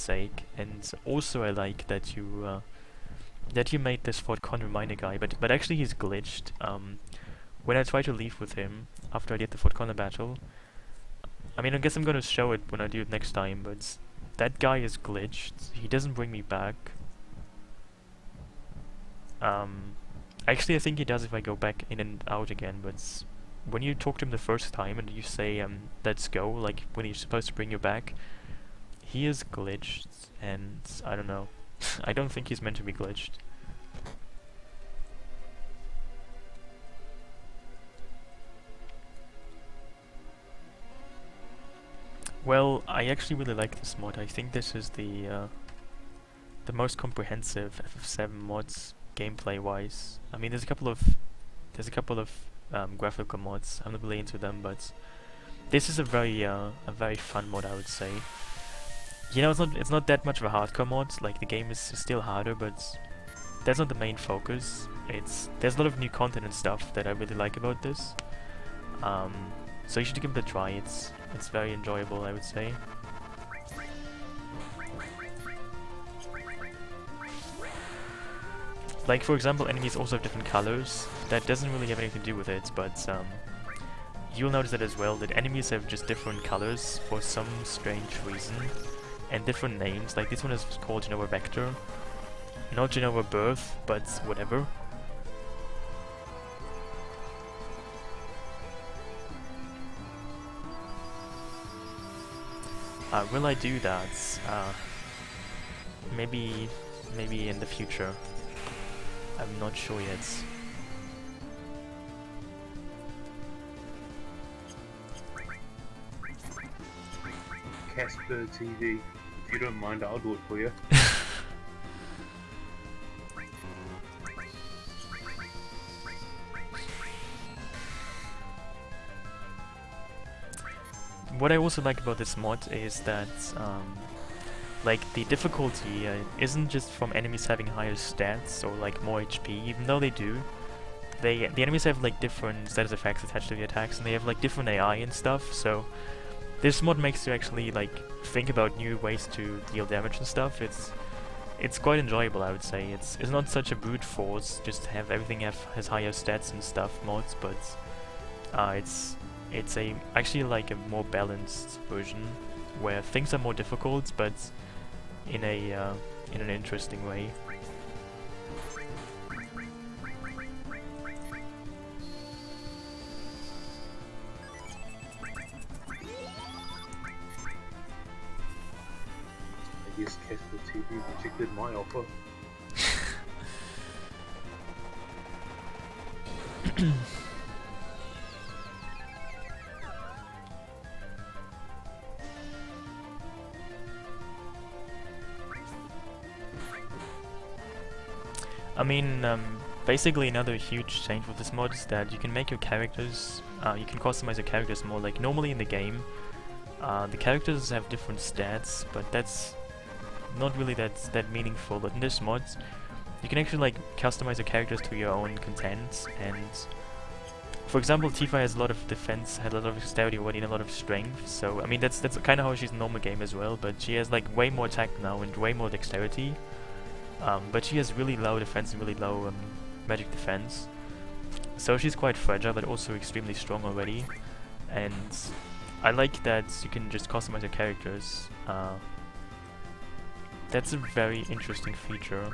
sake, and also I like that you made this Fort Con reminder guy, but actually he's glitched. When I try to leave with him after I did the Fort Connor battle, I mean, I guess I'm gonna show it when I do it next time, but that guy is glitched. He doesn't bring me back. Actually, I think he does if I go back in and out again, but when you talk to him the first time and you say, let's go, like, when he's supposed to bring you back, he is glitched, and I don't know. I don't think he's meant to be glitched. Well, I actually really like this mod. I think this is the most comprehensive FF7 mods gameplay-wise. I mean, there's a couple of graphical mods. I'm not really into them, but this is a very fun mod, I would say. You know, it's not that much of a hardcore mod. Like, the game is still harder, but that's not the main focus. There's a lot of new content and stuff that I really like about this. So you should give it a try. It's very enjoyable, I would say. Like, for example, enemies also have different colors. That doesn't really have anything to do with it, but you'll notice that as well, that enemies have just different colors for some strange reason, and different names. Like, this one is called Genova Vector, not Genova Birth, but whatever. Will I do that? Maybe in the future. I'm not sure yet. Casper TV. If you don't mind, I'll do it for you. What I also like about this mod is that, like, the difficulty isn't just from enemies having higher stats or like more HP, even though they do. The enemies have like different status effects attached to the attacks, and they have like different AI and stuff. So this mod makes you actually like think about new ways to deal damage and stuff. It's quite enjoyable, I would say. It's not such a brute force, just to have everything has higher stats and stuff mods, but it's actually like a more balanced version where things are more difficult, but in an interesting way. I guess Casper TV rejected my offer. I mean, basically another huge change with this mod is that you can make your characters, you can customize your characters more. Like, normally in the game, the characters have different stats, but that's not really that meaningful. But in this mod, you can actually like customize your characters to your own content. And for example, Tifa has a lot of defense, had a lot of dexterity already, and a lot of strength. So I mean, that's kind of how she's in normal game as well. But she has like way more attack now and way more dexterity. But she has really low defense and really low magic defense. So she's quite fragile, but also extremely strong already. And I like that you can just customize your characters. That's a very interesting feature.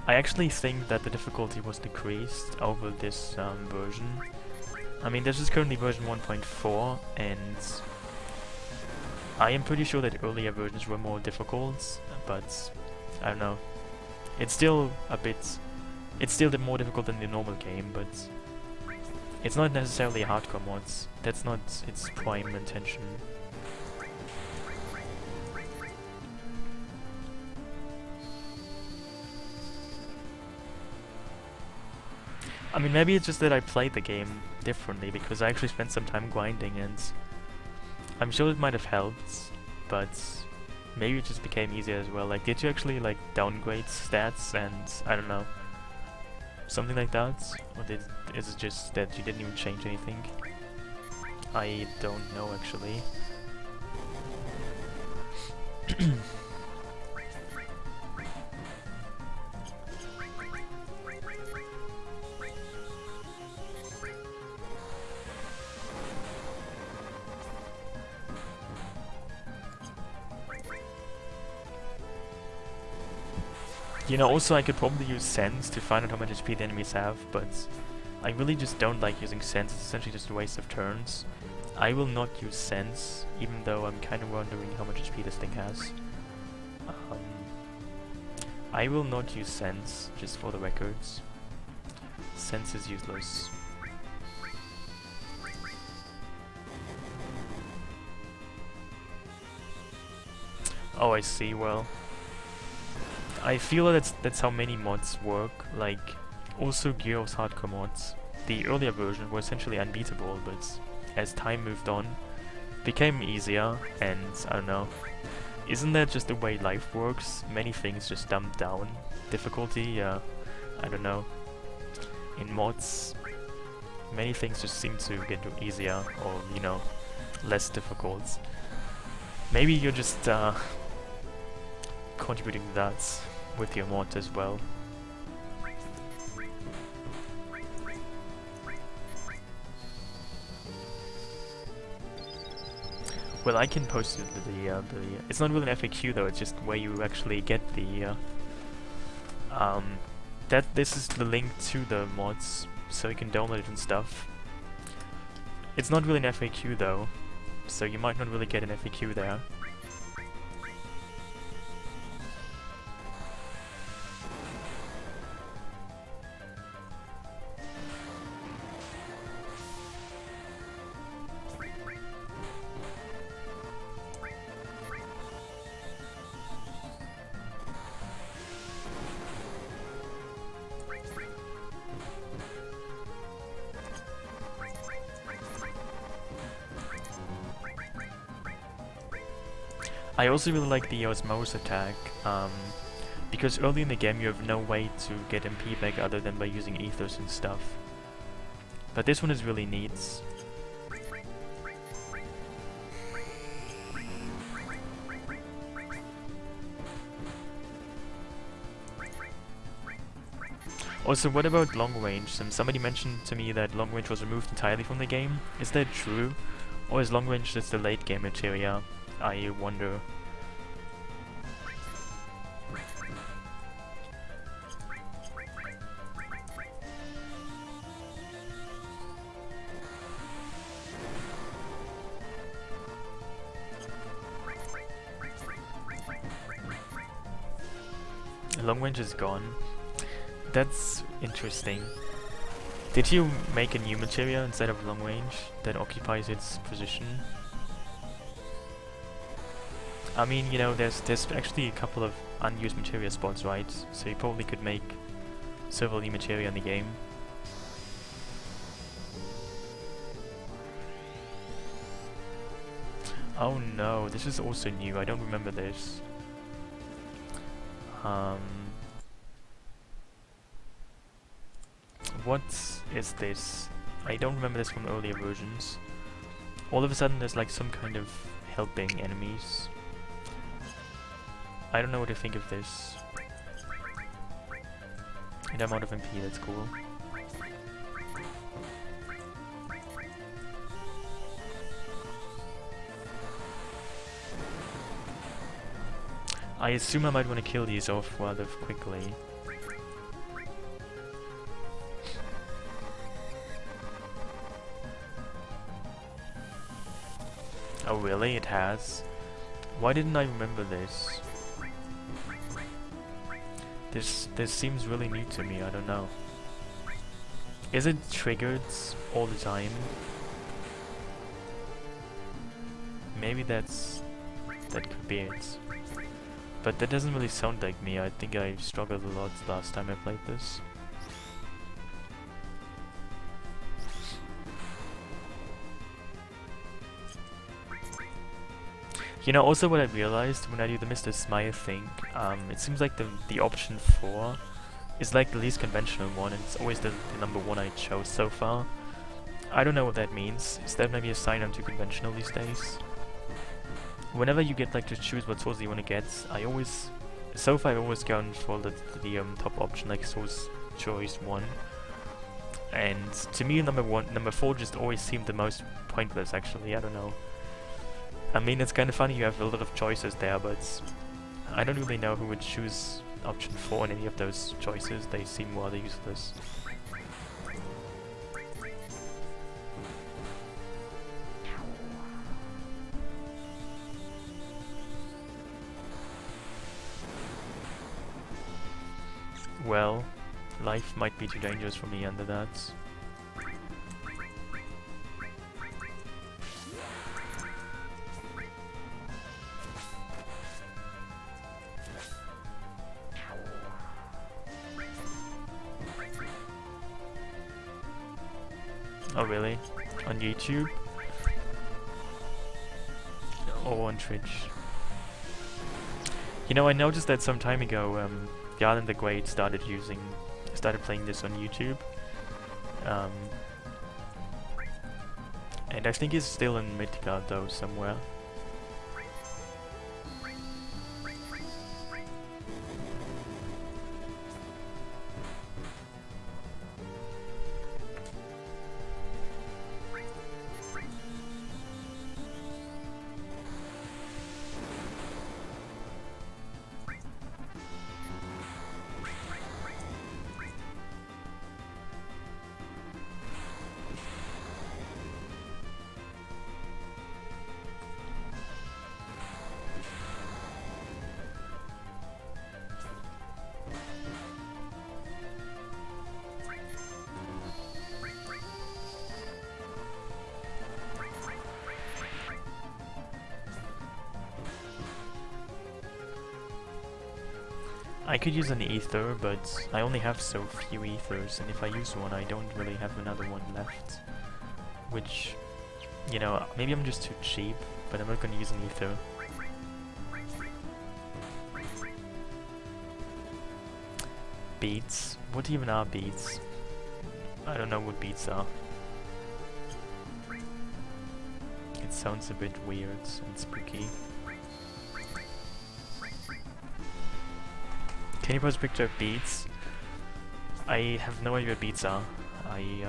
I actually think that the difficulty was decreased over this version. I mean, this is currently version 1.4, and I am pretty sure that earlier versions were more difficult, but I don't know. It's still more difficult than the normal game, but it's not necessarily hardcore mods. That's not its prime intention. I mean, maybe it's just that I played the game differently, because I actually spent some time grinding, and I'm sure it might have helped, but maybe it just became easier as well. Like, did you actually like downgrade stats and I don't know, something like that, or is it just that you didn't even change anything? I don't know actually. You know, also I could probably use Sense to find out how much HP the enemies have, but I really just don't like using Sense. It's essentially just a waste of turns. I will not use Sense, even though I'm kind of wondering how much HP this thing has. I will not use Sense, just for the records. Sense is useless. Oh, I see, well. I feel that's how many mods work, like, also Gear's hardcore mods. The earlier version were essentially unbeatable, but as time moved on, became easier, and I don't know. Isn't that just the way life works? Many things just dumb down difficulty, I don't know. In mods, many things just seem to get easier, or, you know, less difficult. Maybe you're just, contributing to that with your mod as well. Well, I can post it it's not really an FAQ though, it's just where you actually get the this is the link to the mods, so you can download it and stuff. It's not really an FAQ though, so you might not really get an FAQ there. I also really like the Osmose attack, because early in the game you have no way to get MP back other than by using ethos and stuff. But this one is really neat. Also, what about long range? Somebody mentioned to me that long range was removed entirely from the game. Is that true? Or is long range just the late game materia? I wonder. Long range is gone. That's interesting. Did you make a new materia instead of long range that occupies its position? I mean, you know, there's actually a couple of unused materia spots, right? So you probably could make several new materia in the game. Oh no, this is also new. I don't remember this. What is this? I don't remember this from earlier versions. All of a sudden there's like some kind of helping enemies. I don't know what to think of this. And I'm out of MP, that's cool. I assume I might want to kill these off rather quickly. Oh really? It has? Why didn't I remember this? This seems really new to me, I don't know. Is it triggered all the time? Maybe that could be it. But that doesn't really sound like me. I think I struggled a lot last time I played this. You know, also what I realized when I do the Mr. Smile thing, it seems like the option 4 is like the least conventional one, and it's always the number 1 I chose so far. I don't know what that means. Is that maybe a sign I'm too conventional these days? Whenever you get like to choose what source you want to get, so far I've always gone for the top option, like source choice 1. And to me, number 4 just always seemed the most pointless. Actually, I don't know. I mean, it's kind of funny you have a lot of choices there, but I don't really know who would choose option 4 in any of those choices. They seem rather useless. Well, life might be too dangerous for me under that. Oh really? On YouTube? Or on Twitch? You know, I noticed that some time ago, Jarl the Great started playing this on YouTube. And I think he's still in Midgard though, somewhere. I could use an ether, but I only have so few ethers, and if I use one, I don't really have another one left. Which, you know, maybe I'm just too cheap, but I'm not gonna use an ether. Beats? What even are beats? I don't know what beats are. It sounds a bit weird and spooky. Can you post a picture of beats? I have no idea what beats are. I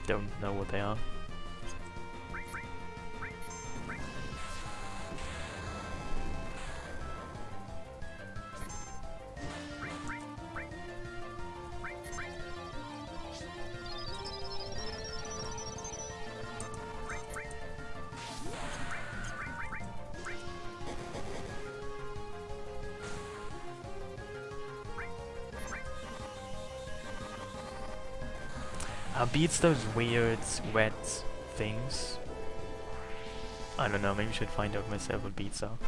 don't know what they are. Are beats those weird, wet things? I don't know, maybe I should find out myself what beats are.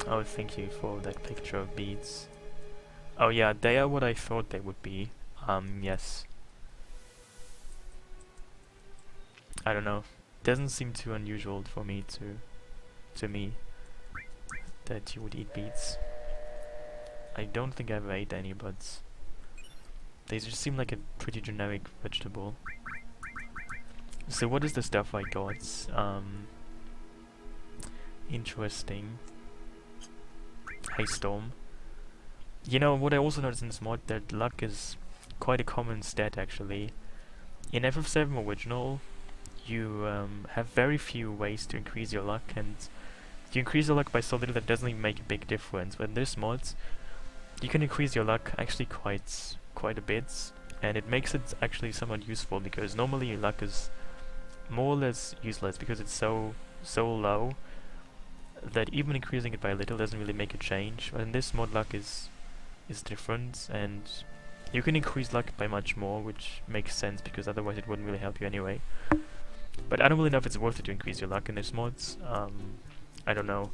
Oh, thank you for that picture of beads. Oh yeah, they are what I thought they would be. Yes. I don't know. Doesn't seem too unusual for me to me that you would eat beets. I don't think I ever ate any, but they just seem like a pretty generic vegetable. So what is the stuff I got? Interesting. Hey Storm. You know what I also noticed in this mod, that luck is quite a common stat actually. In FF7 original, you have very few ways to increase your luck, and you increase your luck by so little that doesn't even make a big difference. But in this mod, you can increase your luck actually quite a bit, and it makes it actually somewhat useful, because normally your luck is more or less useless because it's so low that even increasing it by a little doesn't really make a change. But in this mod, luck is different, and you can increase luck by much more, which makes sense because otherwise it wouldn't really help you anyway. But I don't really know if it's worth it to increase your luck in this mod. I don't know.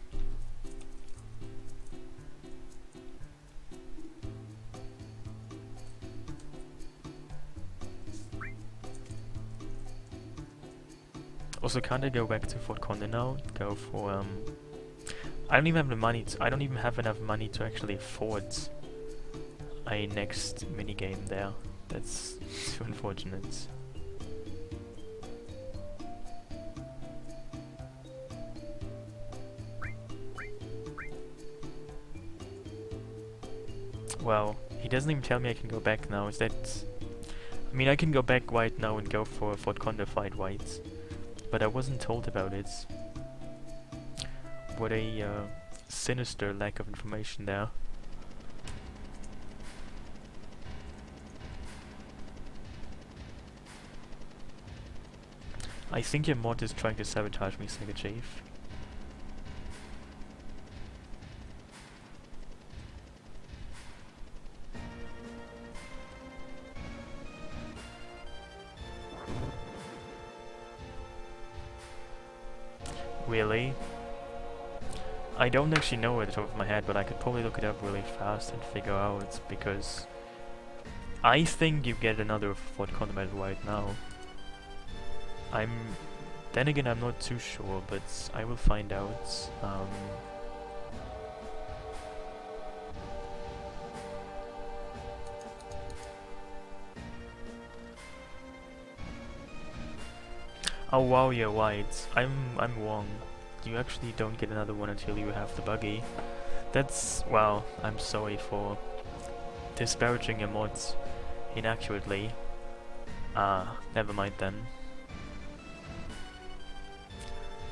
Also, can't I go back to Fort Conde now? Go for I don't even have the money. I don't even have enough money to actually afford a next minigame there. That's too unfortunate. Well, he doesn't even tell me I can go back now. Is that... I mean, I can go back right now and go for a Fort Conde fight right, but I wasn't told about it. What a sinister lack of information there. I think your mod is trying to sabotage me, SegaChief. Really? I don't actually know at the top of my head, but I could probably look it up really fast and figure out, because I think you get another Fort Conde medal right now. Then again, I'm not too sure, but I will find out. Oh wow, you're right. I'm wrong. You actually don't get another one until you have the buggy. That's... wow, I'm sorry for disparaging your mods inaccurately. Never mind then.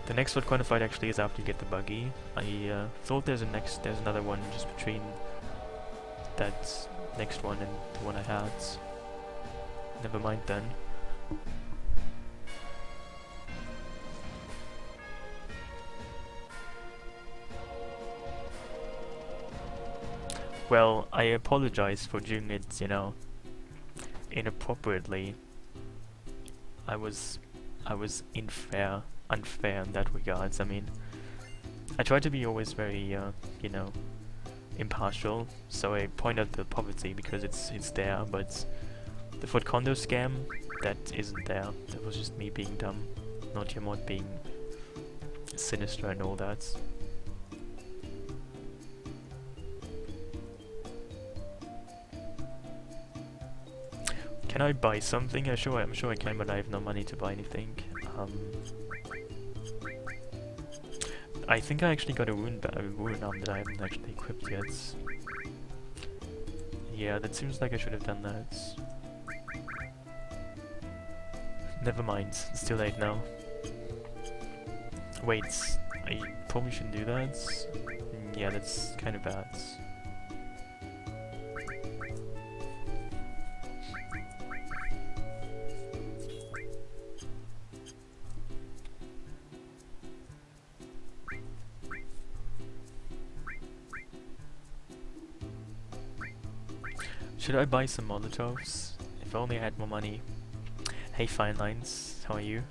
The next Fort Conde fight actually is after you get the buggy. I thought there's another one just between that next one and the one I had. Never mind then. Well, I apologize for doing it, you know, inappropriately. I was unfair in that regards. I mean, I try to be always very, you know, impartial. So I point out the poverty because it's there, but the Fort Conde scam, that isn't there. That was just me being dumb, not your mod being sinister and all that. Can I buy something? I'm sure I can, but I have no money to buy anything. I think I actually got a wound arm that I haven't actually equipped yet. Yeah, that seems like I should have done that. Never mind, it's too late now. Wait, I probably shouldn't do that. Yeah, that's kind of bad. Should I buy some Molotovs? If only I had more money. Hey Fine Lines, how are you?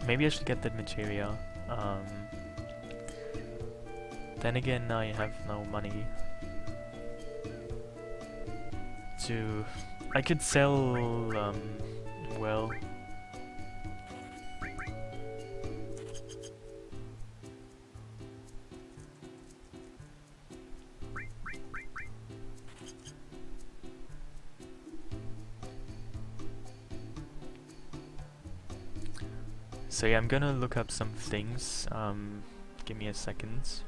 Maybe I should get that materia. Then again, I have no money to... I could sell, well... So yeah, I'm gonna look up some things. Give me a second.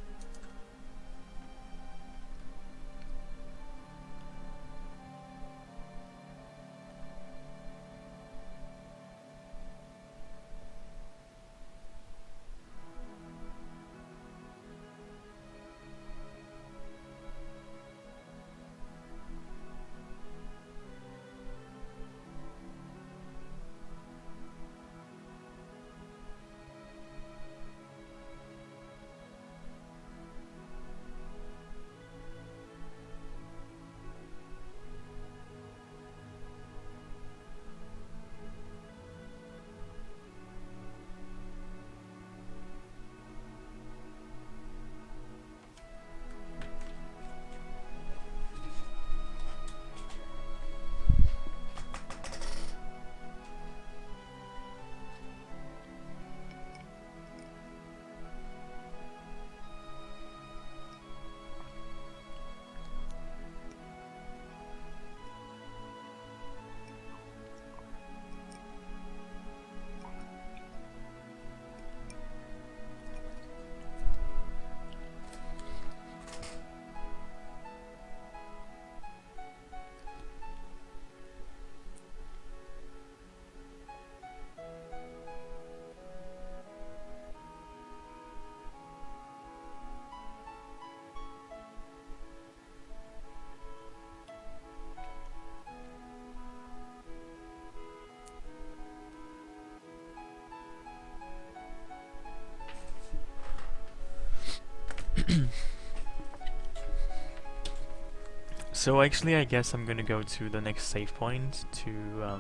So actually, I guess I'm gonna go to the next save point to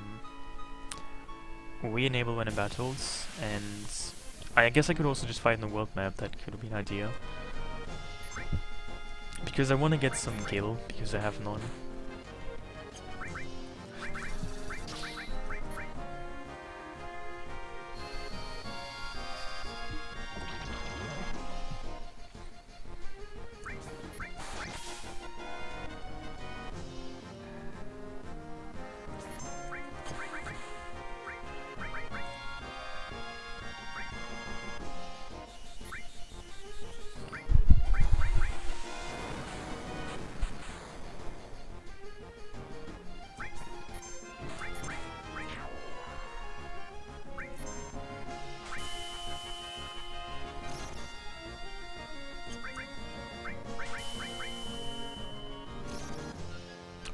re-enable when in battles, and I guess I could also just fight in the world map. That could be an idea. Because I want to get some gil, because I have none.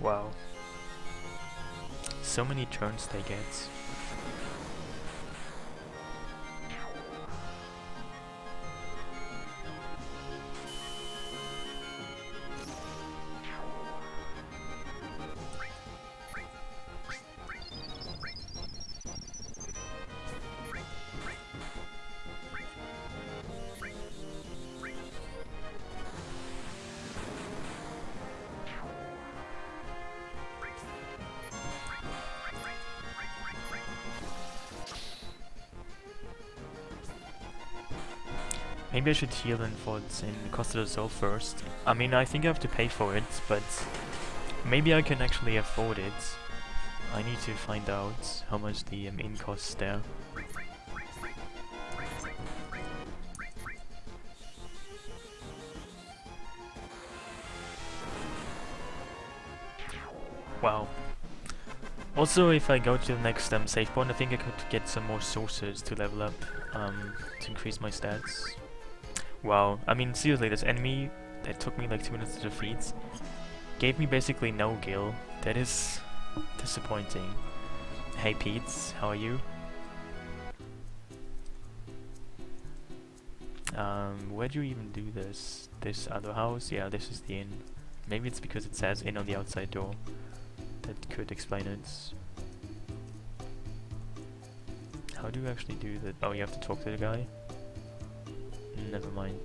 Wow. So many turns they get. Maybe I should heal in for it in Cost of the Soul first. I mean, I think I have to pay for it, but maybe I can actually afford it. I need to find out how much the in costs there. Wow. Also, if I go to the next save point, I think I could get some more sources to level up, to increase my stats. Wow, I mean seriously, this enemy that took me like 2 minutes to defeat gave me basically no gil. That is disappointing. Hey Pete, how are you? Where do you even do this? This other house? Yeah, this is the inn. Maybe it's because it says inn on the outside door. That could explain it. How do you actually do that? Oh, you have to talk to the guy? Never mind.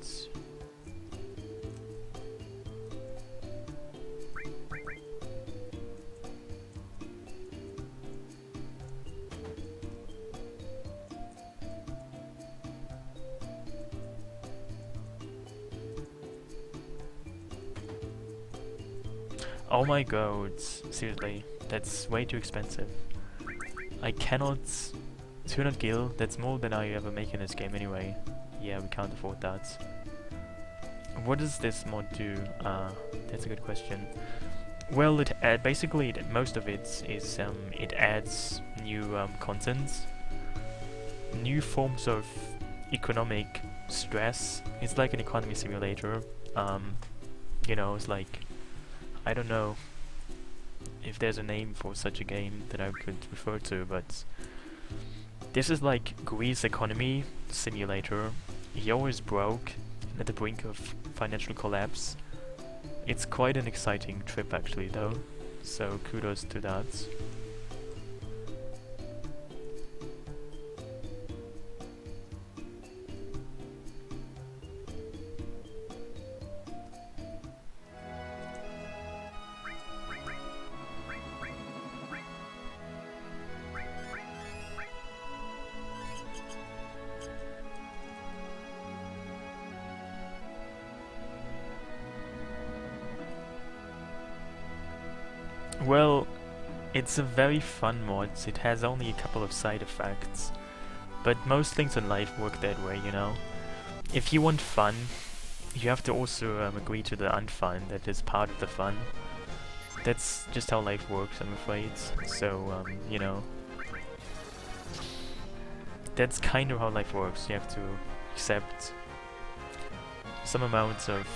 Oh my god, seriously, that's way too expensive. I cannot... 200 gil, that's more than I ever make in this game anyway. Yeah, we can't afford that. What does this mod do? That's a good question. Well, it basically most of it is it adds new content, new forms of economic stress. It's like an economy simulator. You know, it's like, I don't know if there's a name for such a game that I could refer to, but this is like Greece economy simulator. You're always broke and at the brink of financial collapse. It's quite an exciting trip actually though, so kudos to that. Well, it's a very fun mod. It has only a couple of side effects, but most things in life work that way, you know. If you want fun, you have to also agree to the unfun that is part of the fun. That's just how life works, I'm afraid. So, you know, that's kind of how life works. You have to accept some amount of,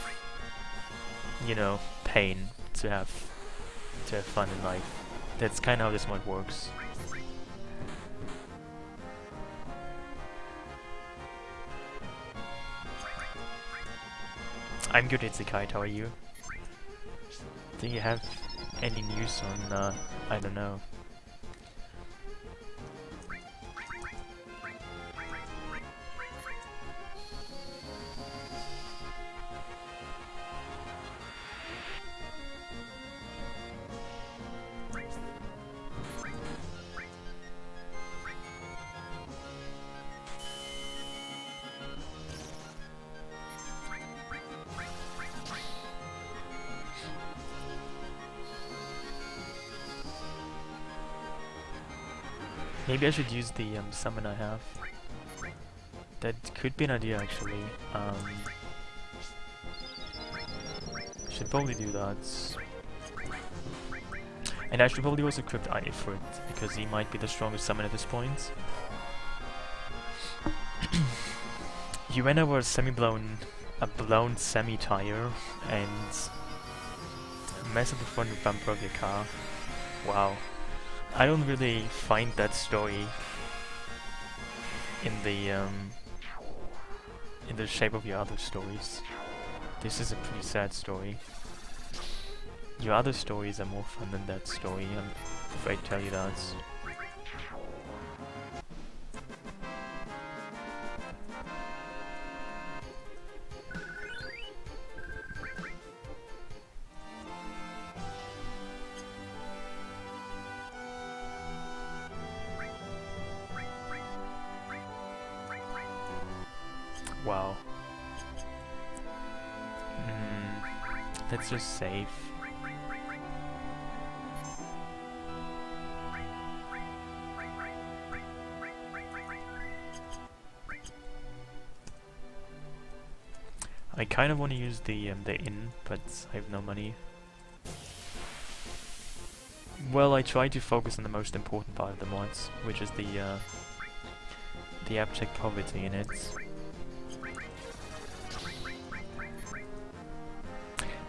you know, pain to have fun in life. That's kind of how this mod works. I'm good, Itzy-Kite, how are you? Do you have any news on, I don't know. Maybe I should use the summon I have. That could be an idea actually. Should probably do that. And I should probably also equip Ifrit, because he might be the strongest summon at this point. You ran over a blown semi-tire and mess up the front bumper of your car. Wow. I don't really find that story in the shape of your other stories. This is a pretty sad story. Your other stories are more fun than that story, I'm afraid to tell you that. Wow. Let's just save. I kind of want to use the inn, but I have no money. Well, I try to focus on the most important part of the mods, which is the abject poverty in it.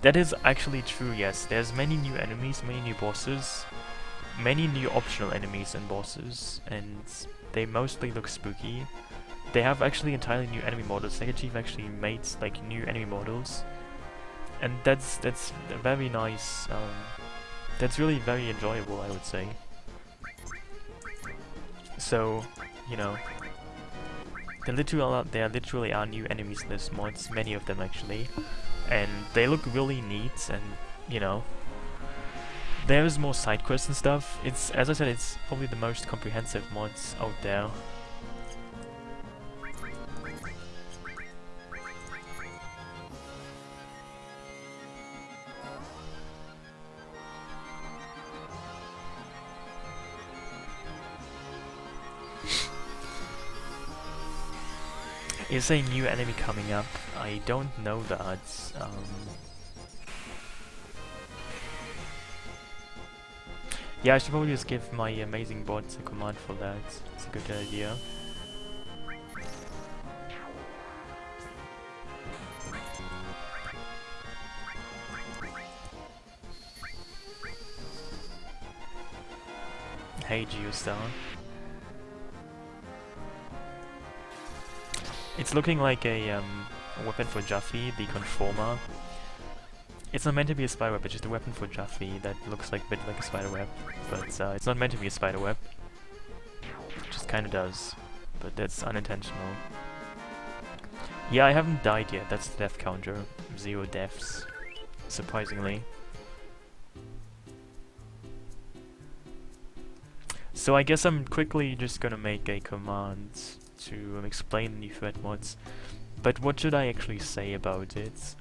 That is actually true, yes. There's many new enemies, many new bosses, many new optional enemies and bosses, and they mostly look spooky. They have actually entirely new enemy models. SegaChief actually made like new enemy models, and that's very nice. That's really very enjoyable, I would say. So, you know, there literally are new enemies in this mods, many of them actually, and they look really neat. And you know, there's more side quests and stuff. It's, as I said, it's probably the most comprehensive mods out there. Is a new enemy coming up? I don't know that. Yeah, I should probably just give my amazing bots a command for that. It's a good idea. Hey, Geostar. It's looking like a weapon for Jaffe, the Conformer. It's not meant to be a spider web, it's just a weapon for Jaffe that looks like a bit like a spider web. But it's not meant to be a spider web. It just kinda does. But that's unintentional. Yeah, I haven't died yet, that's the death counter. 0 deaths. Surprisingly. So I guess I'm quickly just gonna make a command to explain the new threat mods. But what should I actually say about it?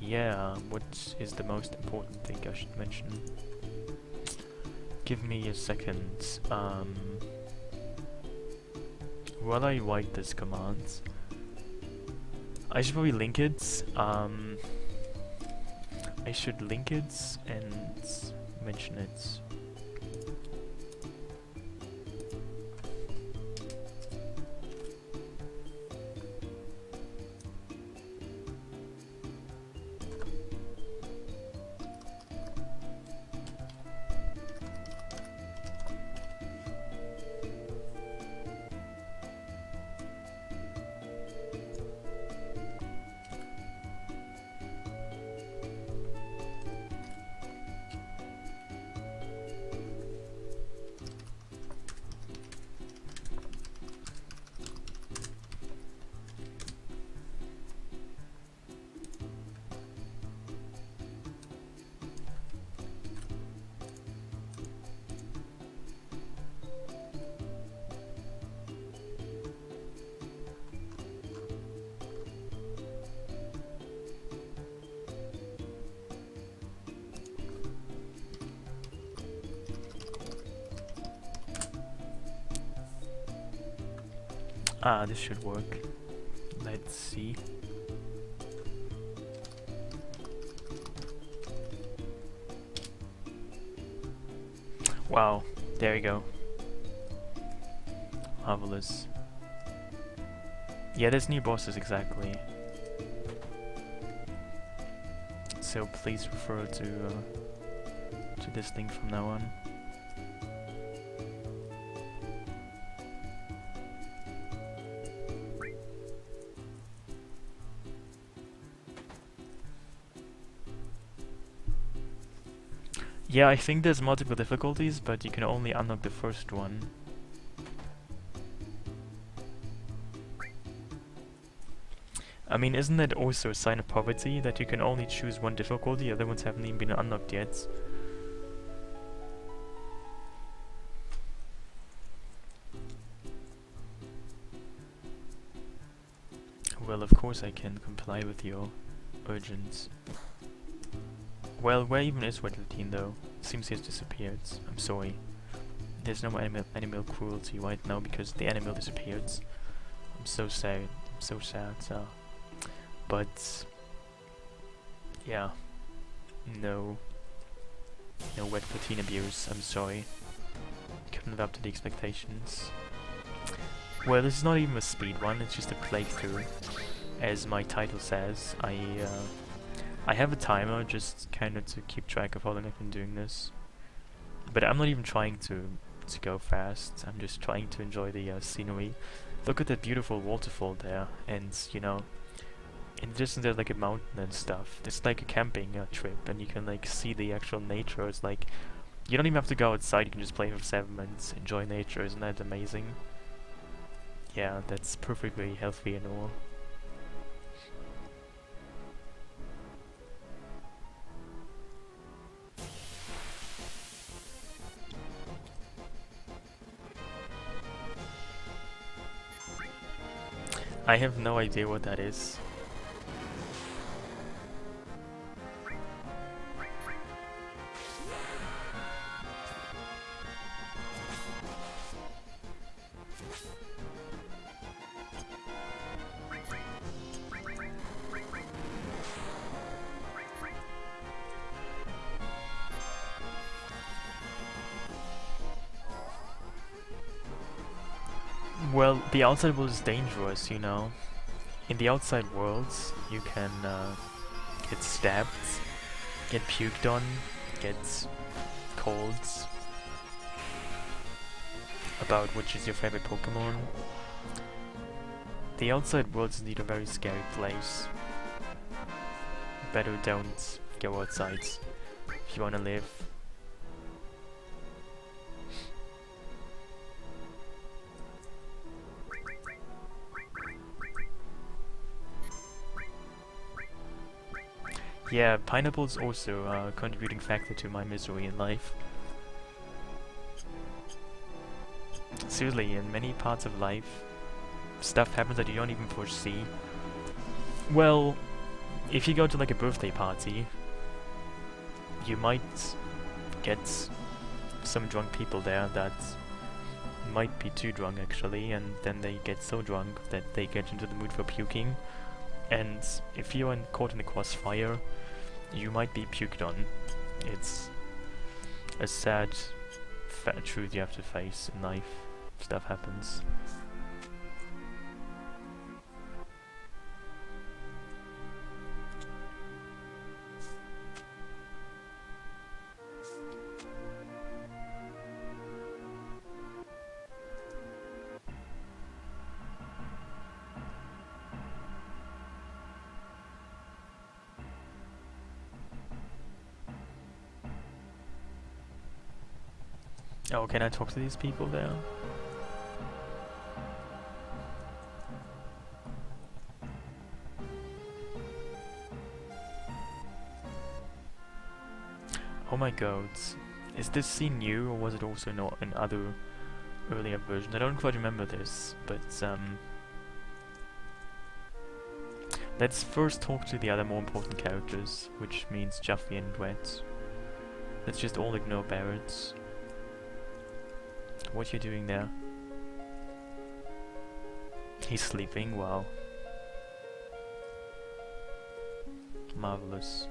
Yeah, what is the most important thing I should mention? Give me a second. While I write this command, I should probably link it. I should link it and mention it. Ah, this should work. Let's see. Wow, there you go. Marvelous. Yeah, there's new bosses exactly. So please refer to this link from now on. Yeah, I think there's multiple difficulties, but you can only unlock the first one. I mean, isn't that also a sign of poverty, that you can only choose one difficulty, other ones haven't even been unlocked yet? Well, of course I can comply with your urgent. Well, where even is Red 15 though? Seems he has disappeared. I'm sorry. There's no more animal cruelty right now because the animal disappeared. I'm so sad. I'm so sad. But yeah, no Red 15 abuse. I'm sorry. Couldn't live up to the expectations. Well, this is not even a speed run. It's just a playthrough, as my title says. I have a timer just kind of to keep track of how long I've been doing this. But I'm not even trying to go fast. I'm just trying to enjoy the scenery. Look at that beautiful waterfall there, and you know, in the distance there's like a mountain and stuff. It's like a camping trip, and you can like see the actual nature. It's like you don't even have to go outside. You can just play FF7 and enjoy nature. Isn't that amazing? Yeah, that's perfectly healthy and all. I have no idea what that is. Well, the outside world is dangerous, you know. In the outside worlds, you can get stabbed, get puked on, get colds. About which is your favorite Pokemon. The outside world is indeed a very scary place. Better don't go outside if you wanna live. Yeah, pineapple's also a contributing factor to my misery in life. Seriously, in many parts of life, stuff happens that you don't even foresee. Well, if you go to like a birthday party, you might get some drunk people there that might be too drunk actually, and then they get so drunk that they get into the mood for puking. And if you're caught in the crossfire, you might be puked on. It's a sad truth you have to face in life. Stuff happens. Oh, can I talk to these people there? Oh my god. Is this scene new, or was it also not in other earlier versions? I don't quite remember this, but let's first talk to the other more important characters, which means Juffy and Wet. Let's just all ignore Barrett. What you doing there? He's sleeping, wow. Marvelous.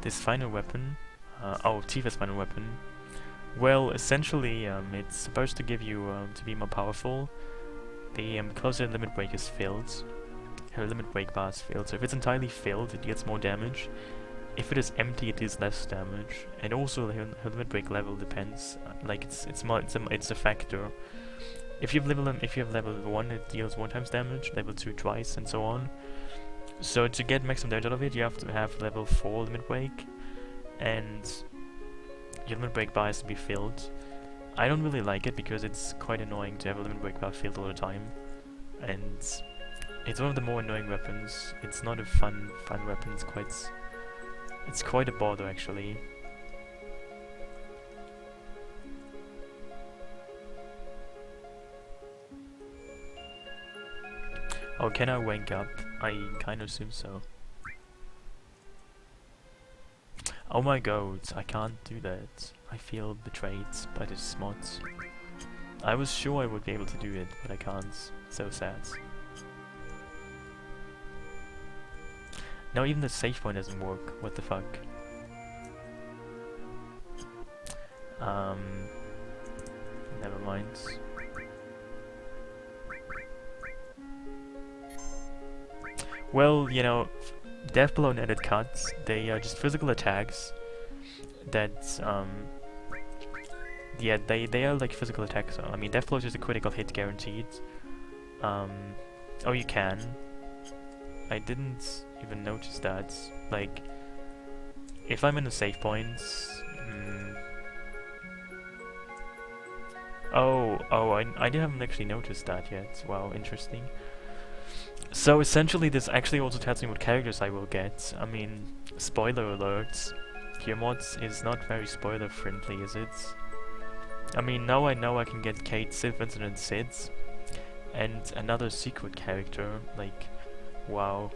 This final weapon, Tifa's final weapon, well, essentially, it's supposed to give you, to be more powerful. The closer the limit break is filled, her limit break bar is filled, so if it's entirely filled, it gets more damage. If it is empty, it deals less damage, and also her limit break level depends. Like it's a factor. If you have level 1, it deals 1 times damage, level 2 twice, and so on. So to get maximum damage out of it, you have to have level 4 limit break, and your limit break bar has to be filled. I don't really like it because it's quite annoying to have a limit break bar filled all the time, and it's one of the more annoying weapons. It's not a fun weapon. It's quite a bother actually. Oh, can I wank up? I kind of assume so. Oh my god, I can't do that. I feel betrayed by this mod. I was sure I would be able to do it, but I can't. So sad. Now even the save point doesn't work. What the fuck? Never mind. Well, you know, Death Blow and Edit Cuts, they are just physical attacks that, yeah, they are like physical attacks. I mean, Death Blow is just a critical hit guaranteed. Oh, you can. I didn't even notice that. Like, if I'm in the save points... I haven't actually noticed that yet. Wow, interesting. So essentially this actually also tells me what characters I will get. I mean, spoiler alert, your mods is not very spoiler friendly, is it? I mean, now I know I can get Kate, Sif, Vincent and Sid, and another secret character, like, wow.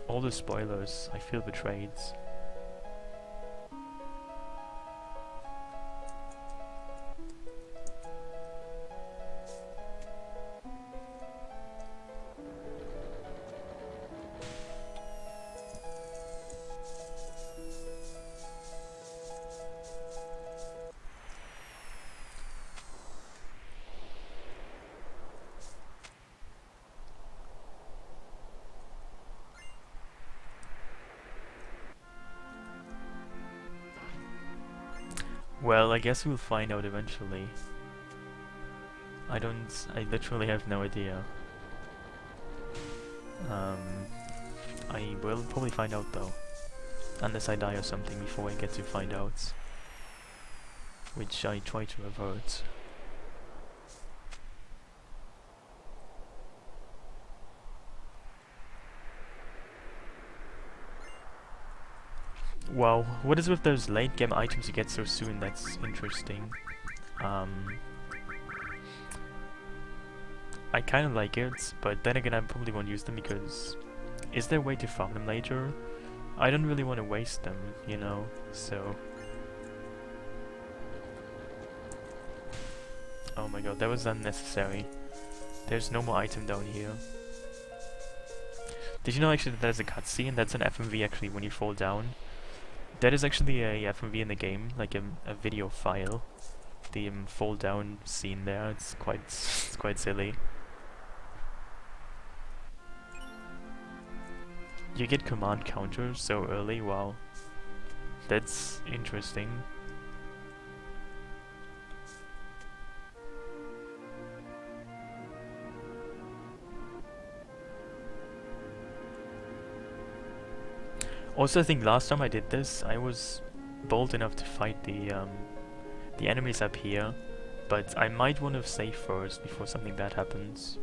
All the spoilers, I feel betrayed. Well, I guess we'll find out eventually. I literally have no idea. I will probably find out though. Unless I die or something before I get to find out. Which I try to avert. Wow, what is with those late game items you get so soon? That's interesting. I kind of like it, but then again I probably won't use them because is there a way to farm them later? I don't really want to waste them, you know, so... Oh my god, that was unnecessary. There's no more item down here. Did you know actually that there's a cutscene? That's an FMV actually when you fall down. That is actually a FMV in the game, like a video file. The fall down scene there, it's quite silly. You get command counters so early, wow. That's interesting. Also, I think last time I did this, I was bold enough to fight the enemies up here, but I might want to save first before something bad happens.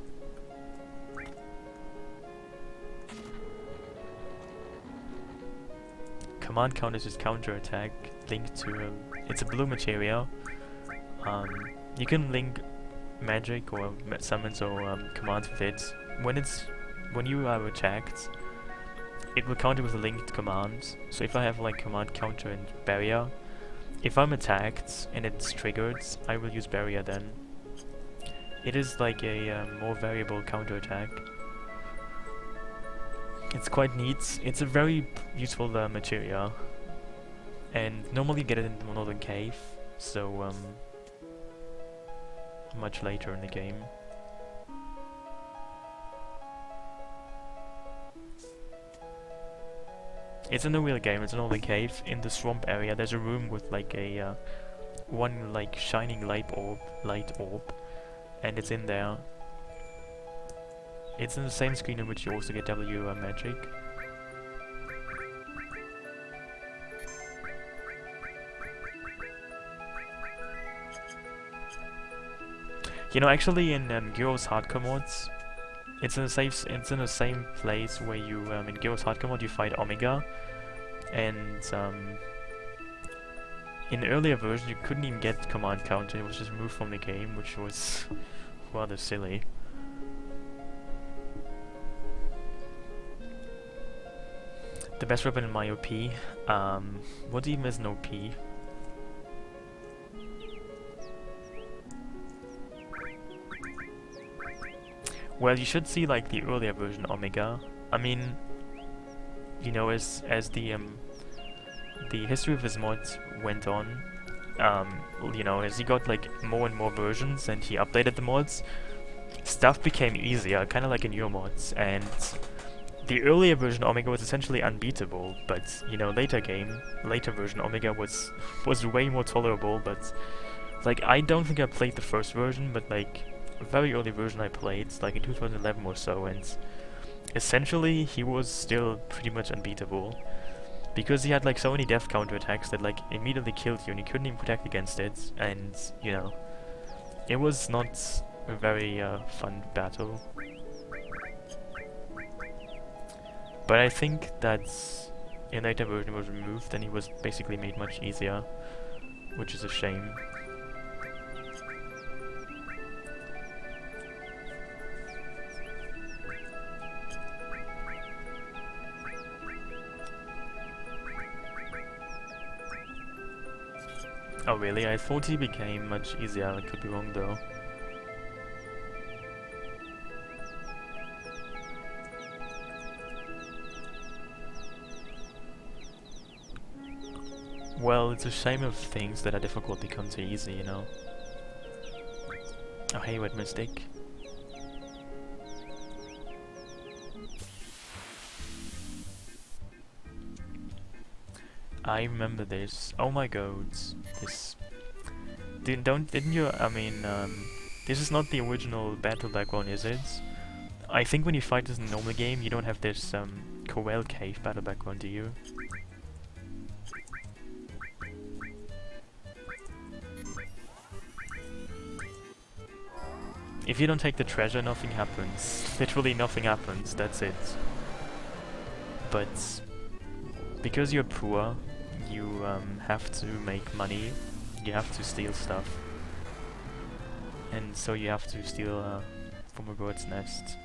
Command counters just counter attack linked to it's a blue materia. You can link magic or summons or commands with it when you are attacked. it will counter with a linked command. So if I have like command counter and barrier, if I'm attacked and it's triggered, I will use barrier then. It is like a more variable counter attack. It's quite neat. It's a very useful materia, and normally you get it in the Northern Cave, so much later in the game. It's in the real game. It's an Northern Cave. In the swamp area, there's a room with like a one like shining light orb, and it's in there. It's in the same screen in which you also get W magic. You know, actually, in Gyro's hardcore mods, it's in the same place where you in Gyro's hardcore mod you fight Omega, and in the earlier version you couldn't even get command counter; it was just removed from the game, which was rather silly. The best weapon in my OP. What even is an OP? Well, you should see like the earlier version Omega. I mean, you know, as the history of his mods went on, you know, as he got like more and more versions and he updated the mods, stuff became easier, kind of like in your mods. And the earlier version Omega was essentially unbeatable, but you know, later version Omega was way more tolerable. But like, I don't think I played the first version, but like a very early version I played, like in 2011 or so, and essentially he was still pretty much unbeatable because he had like so many death counter attacks that like immediately killed you and you couldn't even protect against it, and you know, it was not a very fun battle. But I think that in later version it was removed and he was basically made much easier, which is a shame. Oh really? I thought he became much easier. I could be wrong though. Well, it's a shame of things that are difficult become too easy, you know. Oh hey, Red Mystic. I remember this. Oh my god, this. Didn't you? I mean, this is not the original battle background, is it? I think when you fight this in a normal game, you don't have this Corel Cave battle background, do you? If you don't take the treasure, nothing happens. Literally nothing happens, that's it. But because you're poor, you have to make money, you have to steal stuff. And so you have to steal from a bird's nest.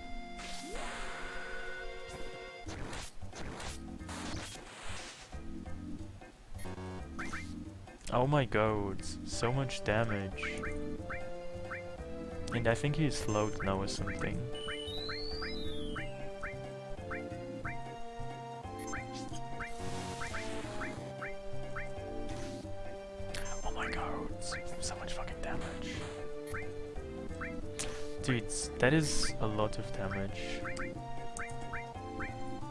Oh my god, so much damage. And I think he's slowed now or something. Oh my god, so much fucking damage. Dudes, that is a lot of damage.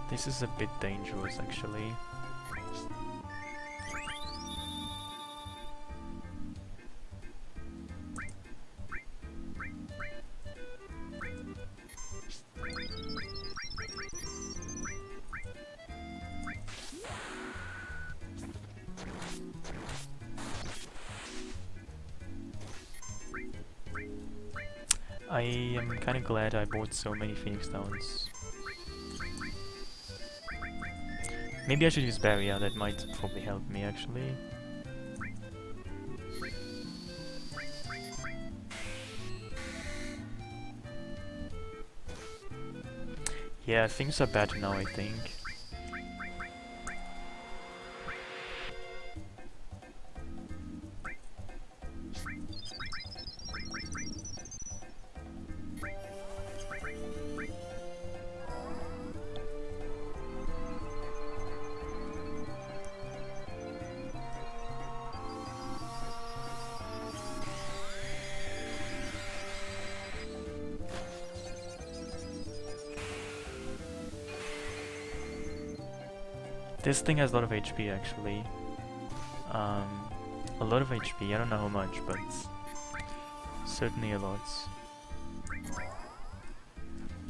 This is a bit dangerous actually. I am kinda glad I bought so many Phoenix Downs. Maybe I should use Barrier, that might probably help me actually. Yeah, things are better now, I think. This thing has a lot of HP actually. A lot of HP, I don't know how much, but certainly a lot.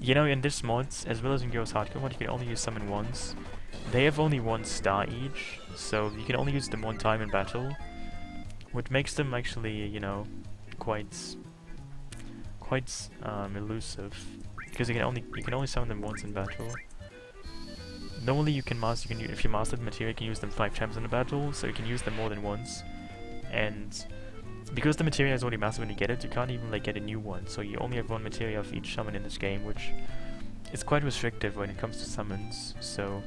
You know, in this mod, as well as in Girls Hardcore mod, you can only use summon once. They have only 1 star each, so you can only use them 1 time in battle, which makes them actually, you know, quite elusive, because you can only summon them once in battle. Normally you can if you master the material, you can use them 5 times in a battle, so you can use them more than once. And because the materia is already mastered when you get it, you can't even like get a new one, so you only have 1 materia of each summon in this game, which is quite restrictive when it comes to summons. So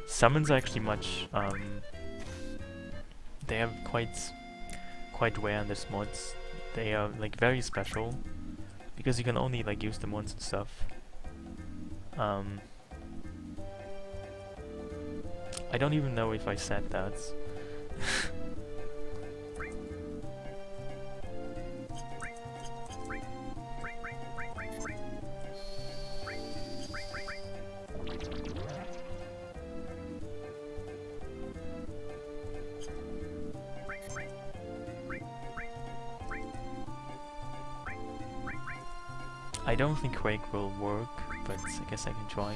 summons are actually much they are quite rare in this mod. They are like very special because you can only like use them once and stuff. I don't even know if I said that. I don't think Quake will work, but I guess I can try.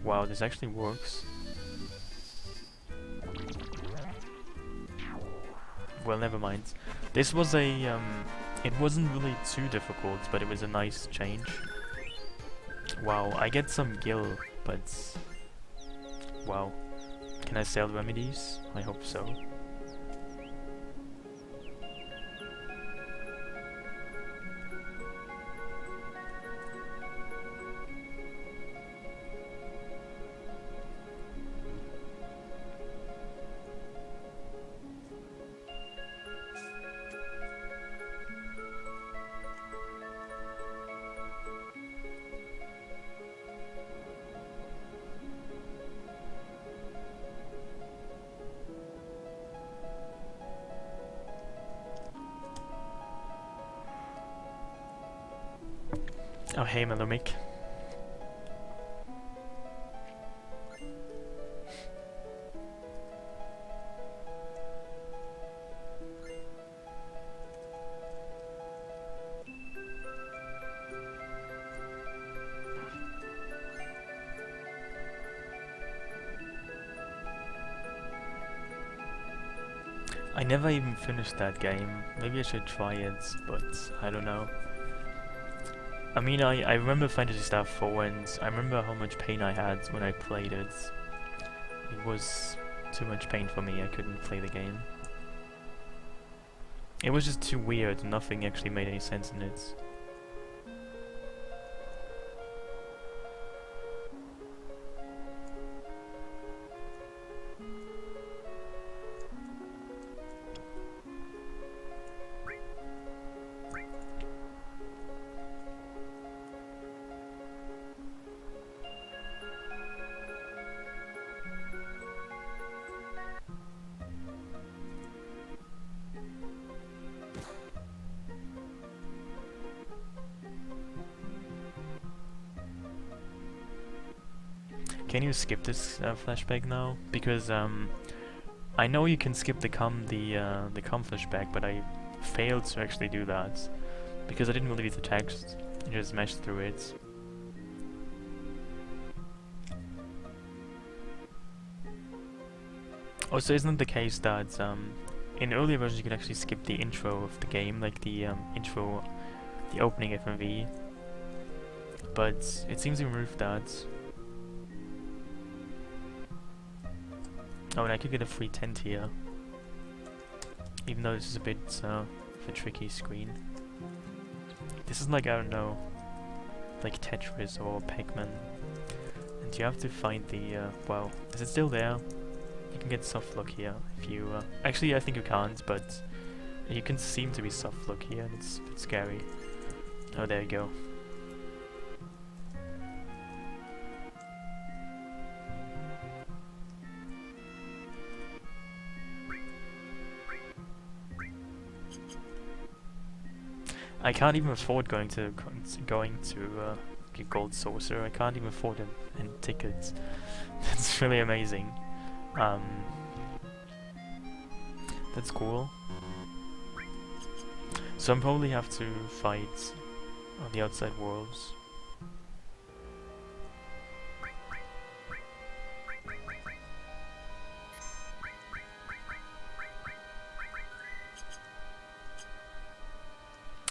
Wow, this actually works. Well, never mind. This was a, it wasn't really too difficult, but it was a nice change. Wow, I get some gil, but... Wow. Can I sell remedies? I hope so. Oh hey Melomic. I never even finished that game. Maybe I should try it, but I don't know. I mean, I remember Fantasy Star 4 and I remember how much pain I had when I played it. It was too much pain for me, I couldn't play the game. It was just too weird, nothing actually made any sense in it. Can you skip this flashback now? Because I know you can skip the com flashback, but I failed to actually do that because I didn't really read the text. I just mashed through it. Also, isn't it the case that in earlier versions you could actually skip the intro of the game, like the intro, the opening FMV? But it seems to remove that. Oh, and I could get a free tent here, even though this is a bit of a tricky screen. This is like, I don't know, like Tetris or Pac-Man, and you have to find the, well, is it still there? You can get soft lock here if you, actually I think you can't, but you can seem to be soft lock here, and it's a bit scary. Oh, there you go. I can't even afford going to a gold saucer. I can't even afford them and tickets. That's really amazing. That's cool. So I probably have to fight on the outside worlds.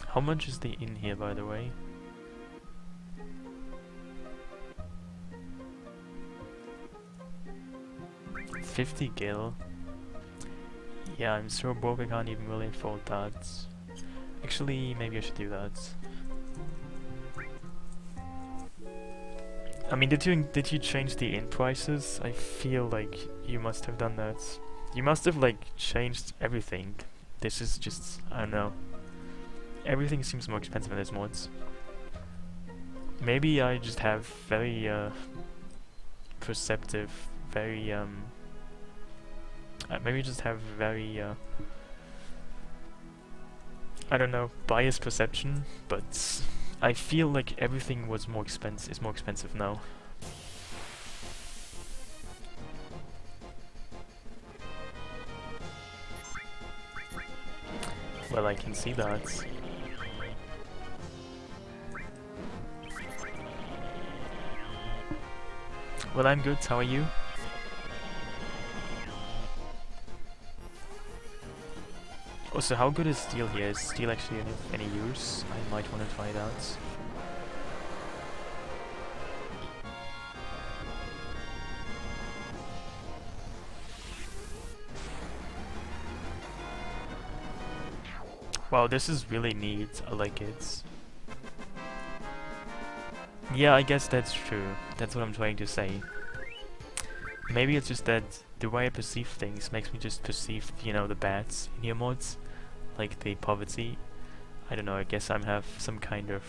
How much is the inn here, by the way? $50 gil. Yeah, I'm so broke I can't even really afford that. Actually, maybe I should do that. I mean, did you change the inn prices? I feel like you must have done that. You must have like changed everything. This is just, I don't know. Everything seems more expensive in this mods. Maybe I just have very perceptive, very maybe just have very I don't know, biased perception, but I feel like everything was more expensive. Is more expensive now. Well, I can see that. Well, I'm good. How are you? Also, how good is steel here? Is steel actually any use? I might want to try that. Wow, this is really neat. I like it. Yeah, I guess that's true. That's what I'm trying to say. Maybe it's just that the way I perceive things makes me just perceive, you know, the bads in your mods. Like the poverty. I don't know, I guess I have some kind of...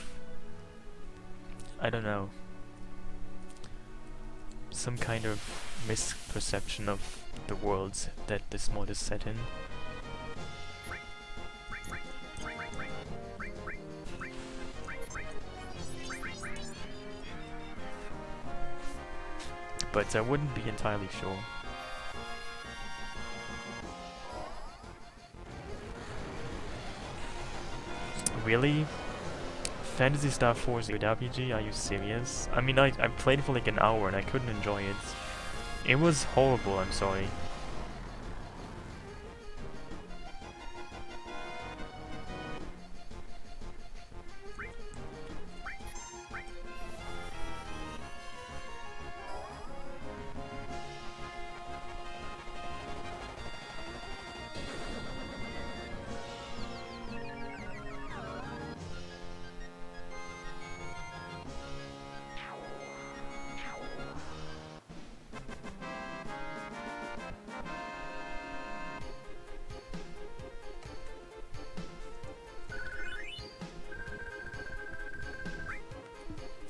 I don't know. Some kind of misperception of the worlds that this mod is set in. But I wouldn't be entirely sure. Really? Phantasy Star 4 is a good RPG? Are you serious? I mean, I played it for like an hour and I couldn't enjoy it. It was horrible, I'm sorry.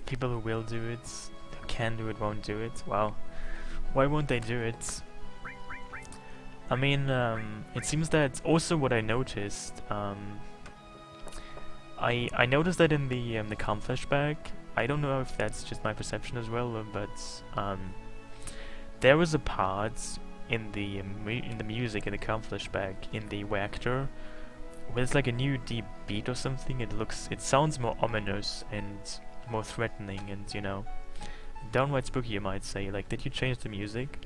People who will do it, who can do it, won't do it. Wow. Why won't they do it? I mean, it seems that also what I noticed, I noticed that in the calm flashback. I don't know if that's just my perception as well, but there was a part in the music in the calm flashback in the reactor where it's like a new deep beat or something. It sounds more ominous and more threatening, and you know, downright spooky, you might say. Like, did you change the music?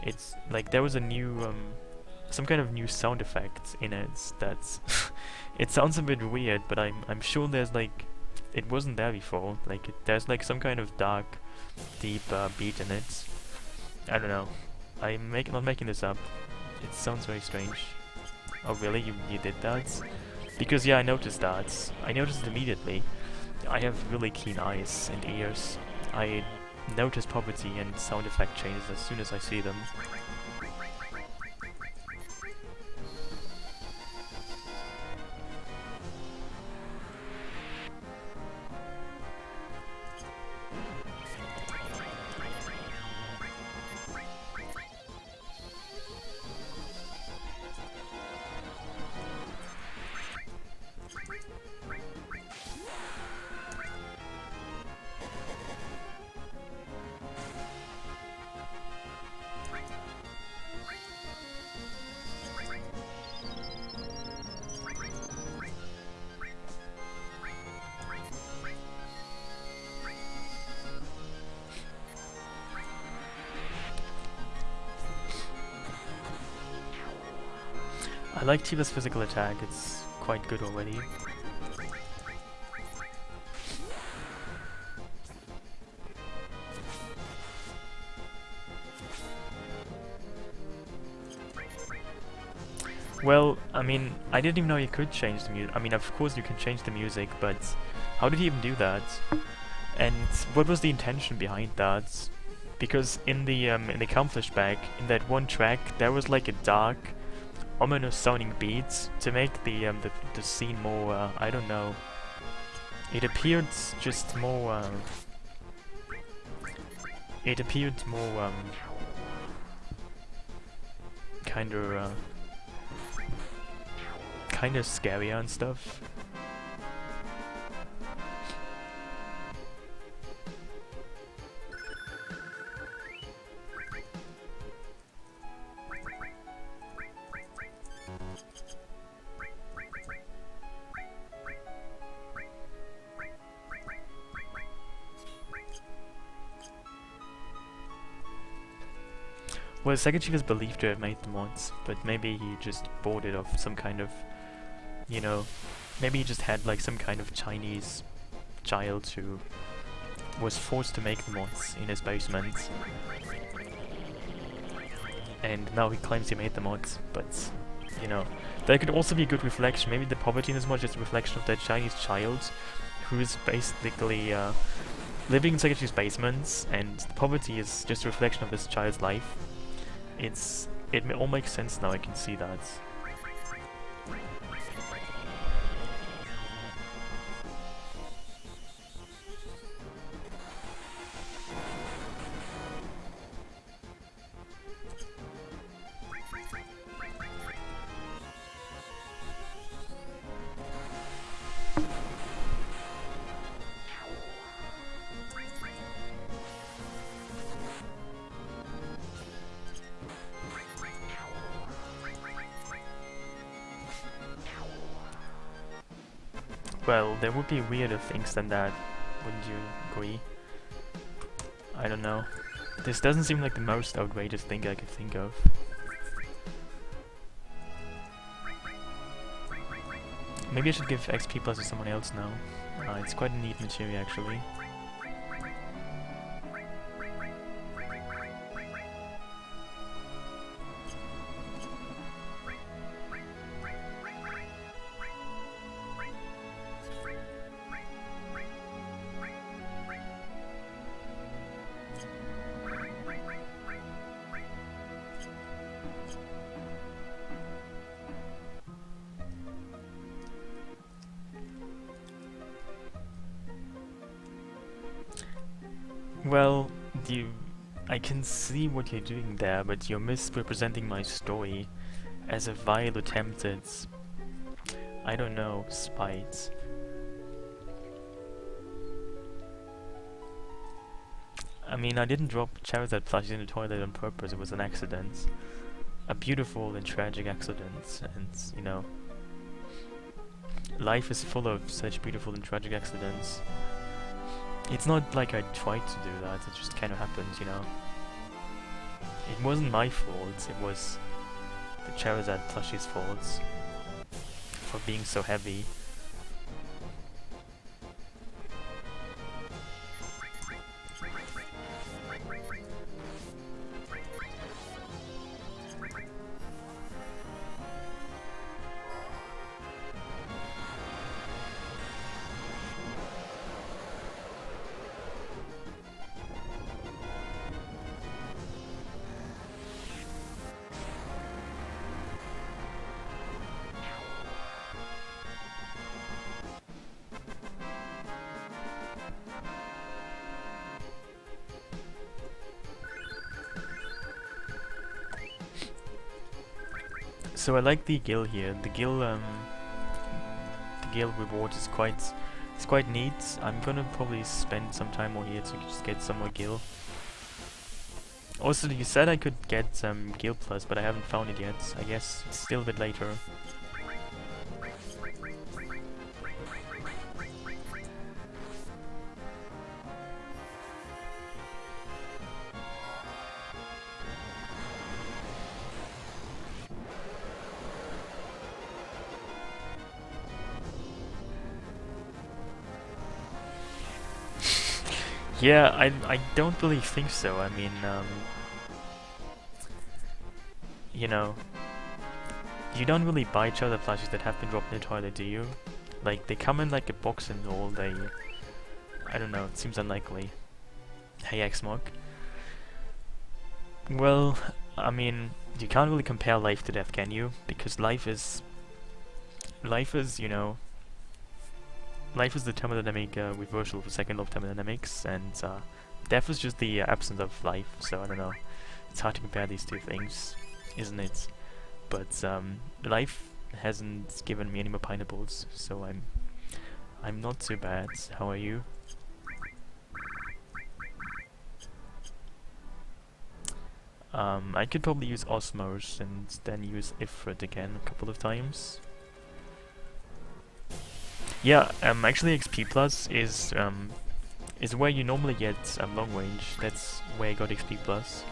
It's like there was a new some kind of new sound effect in it that's it sounds a bit weird, but I'm sure there's like, it wasn't there before. Like there's like some kind of dark, deep beat in it. I don't know. I'm not making this up. It sounds very strange. Oh really? You did that? Because yeah, I noticed that. I noticed it immediately. I have really keen eyes and ears. I notice poverty and sound effect changes as soon as I see them. I like Tifa's physical attack, it's quite good already. Well, I mean, I didn't even know you could change the music. I mean, of course you can change the music, but how did he even do that? And what was the intention behind that? Because in the flashback, in that one track, there was like a dark, ominous sounding beat to make the scene more, I don't know. It appeared just more, it appeared more, kinda scarier and stuff. Well, SegaChief is believed to have made the mods, but maybe he just bought it off some kind of, you know, maybe he just had like some kind of Chinese child who was forced to make the mods in his basement. And now he claims he made the mods, but, you know, that could also be a good reflection. Maybe the poverty in this mod is just a reflection of that Chinese child who's basically living in SegaChief's basements, and the poverty is just a reflection of this child's life. It all makes sense now, I can see that. Well, there would be weirder things than that, wouldn't you agree? I don't know. This doesn't seem like the most outrageous thing I could think of. Maybe I should give XP Plus to someone else now. It's quite a neat material actually. Well, I can see what you're doing there, but you're misrepresenting my story as a vile attempt at, I don't know, spite. I mean, I didn't drop Charizard plushies in the toilet on purpose, it was an accident. A beautiful and tragic accident, and, you know, life is full of such beautiful and tragic accidents. It's not like I tried to do that, it just kind of happened, you know. It wasn't my fault, it was the Charizard plushie's fault for being so heavy. So I like the gil here. The gil reward is quite neat. I'm gonna probably spend some time more here to just get some more gil. Also, you said I could get gil plus, but I haven't found it yet. I guess it's still a bit later. Yeah, I don't really think so. I mean, you know, you don't really buy each other plushies that have been dropped in the toilet, do you? Like, they come in like a box and all, I don't know, it seems unlikely. Hey, Xmog. Well, I mean, you can't really compare life to death, can you? Because you know, life is the thermodynamic reversal of the second law of thermodynamics, and death is just the absence of life, so I don't know. It's hard to compare these two things, isn't it? But life hasn't given me any more pineapples, so I'm not too bad. How are you? I could probably use Osmos and then use Ifrit again a couple of times. Yeah, actually XP Plus is where you normally get long range. That's where I got XP Plus.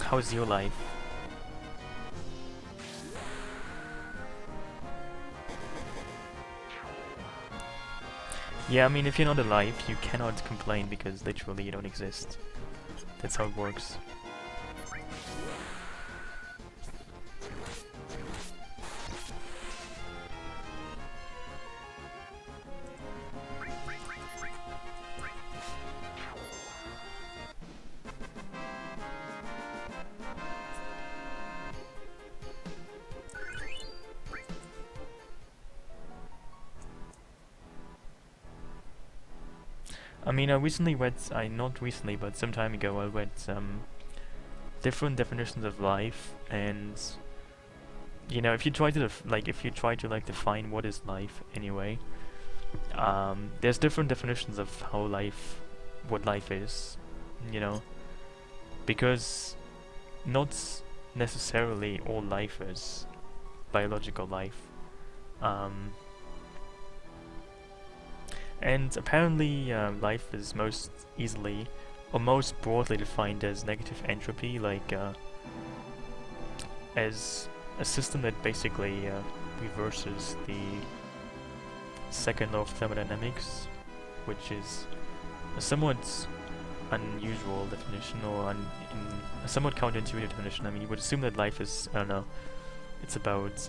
How's your life? Yeah, I mean, if you're not alive, you cannot complain because literally you don't exist. That's how it works. I mean, I recently read, not recently, but some time ago, I read different definitions of life, and you know, if you try to define what is life anyway, there's different definitions of what life is, you know, because not necessarily all life is biological life. And apparently life is most easily or most broadly defined as negative entropy, like as a system that basically reverses the second law of thermodynamics, which is a somewhat unusual definition or a somewhat counterintuitive definition. I mean, you would assume that life is, I don't know, it's about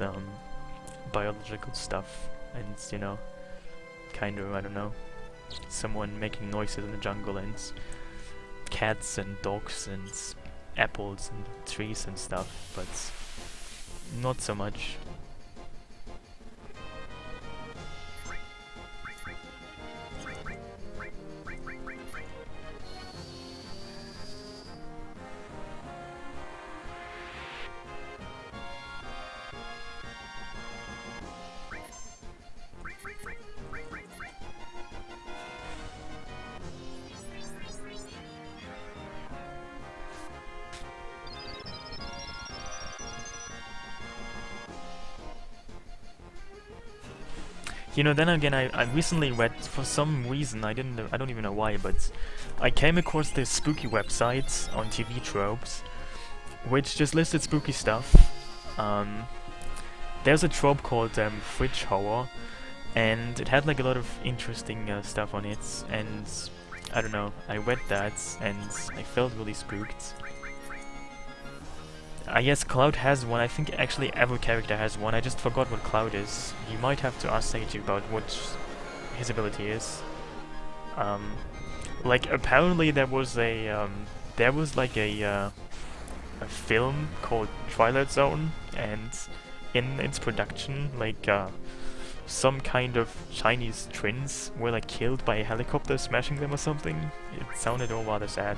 biological stuff and, you know, kind of, I don't know, someone making noises in the jungle and cats and dogs and apples and trees and stuff, but not so much. You know, then again, I recently read, for some reason, I don't even know why, but I came across this spooky website on TV Tropes, which just listed spooky stuff. There's a trope called fridge horror, and it had like a lot of interesting stuff on it, and I don't know, I read that, and I felt really spooked. Yes, Cloud has one. I think actually every character has one. I just forgot what Cloud is. You might have to ask SegaChief about what his ability is. Like apparently there was like a film called Twilight Zone, and in its production, like some kind of Chinese twins were like killed by a helicopter smashing them or something. It sounded all rather sad.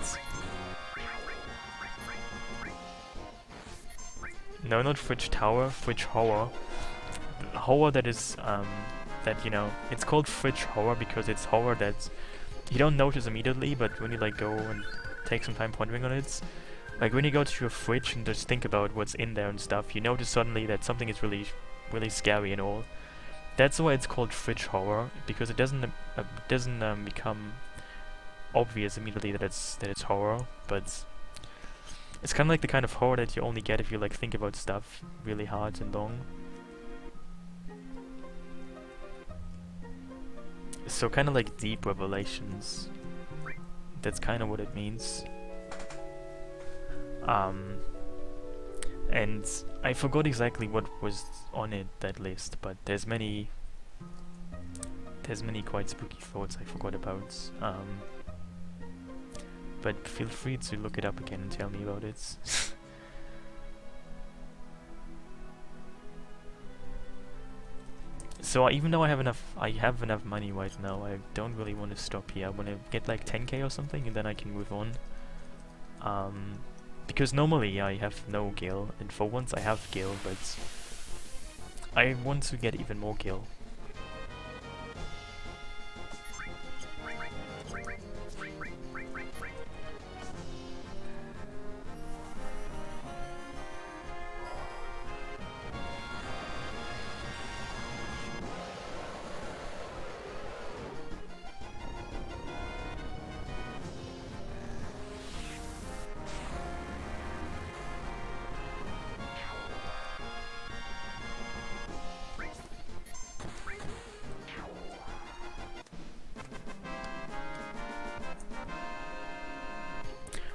No, not Fridge Tower, Fridge Horror. Horror that is, that, you know, it's called Fridge Horror because it's horror that you don't notice immediately, but when you, like, go and take some time pondering on it, like, when you go to your fridge and just think about what's in there and stuff, you notice suddenly that something is really, really scary and all. That's why it's called Fridge Horror, because it doesn't become obvious immediately that it's horror, but it's kind of like the kind of horror that you only get if you like think about stuff really hard and long. So kind of like deep revelations. That's kind of what it means. And I forgot exactly what was on that list, but there's many quite spooky thoughts I forgot about. But feel free to look it up again and tell me about it. So even though I have enough money right now, I don't really want to stop here. I want to get like 10k or something, and then I can move on. Because normally I have no gil, and for once I have gil, but I want to get even more gil.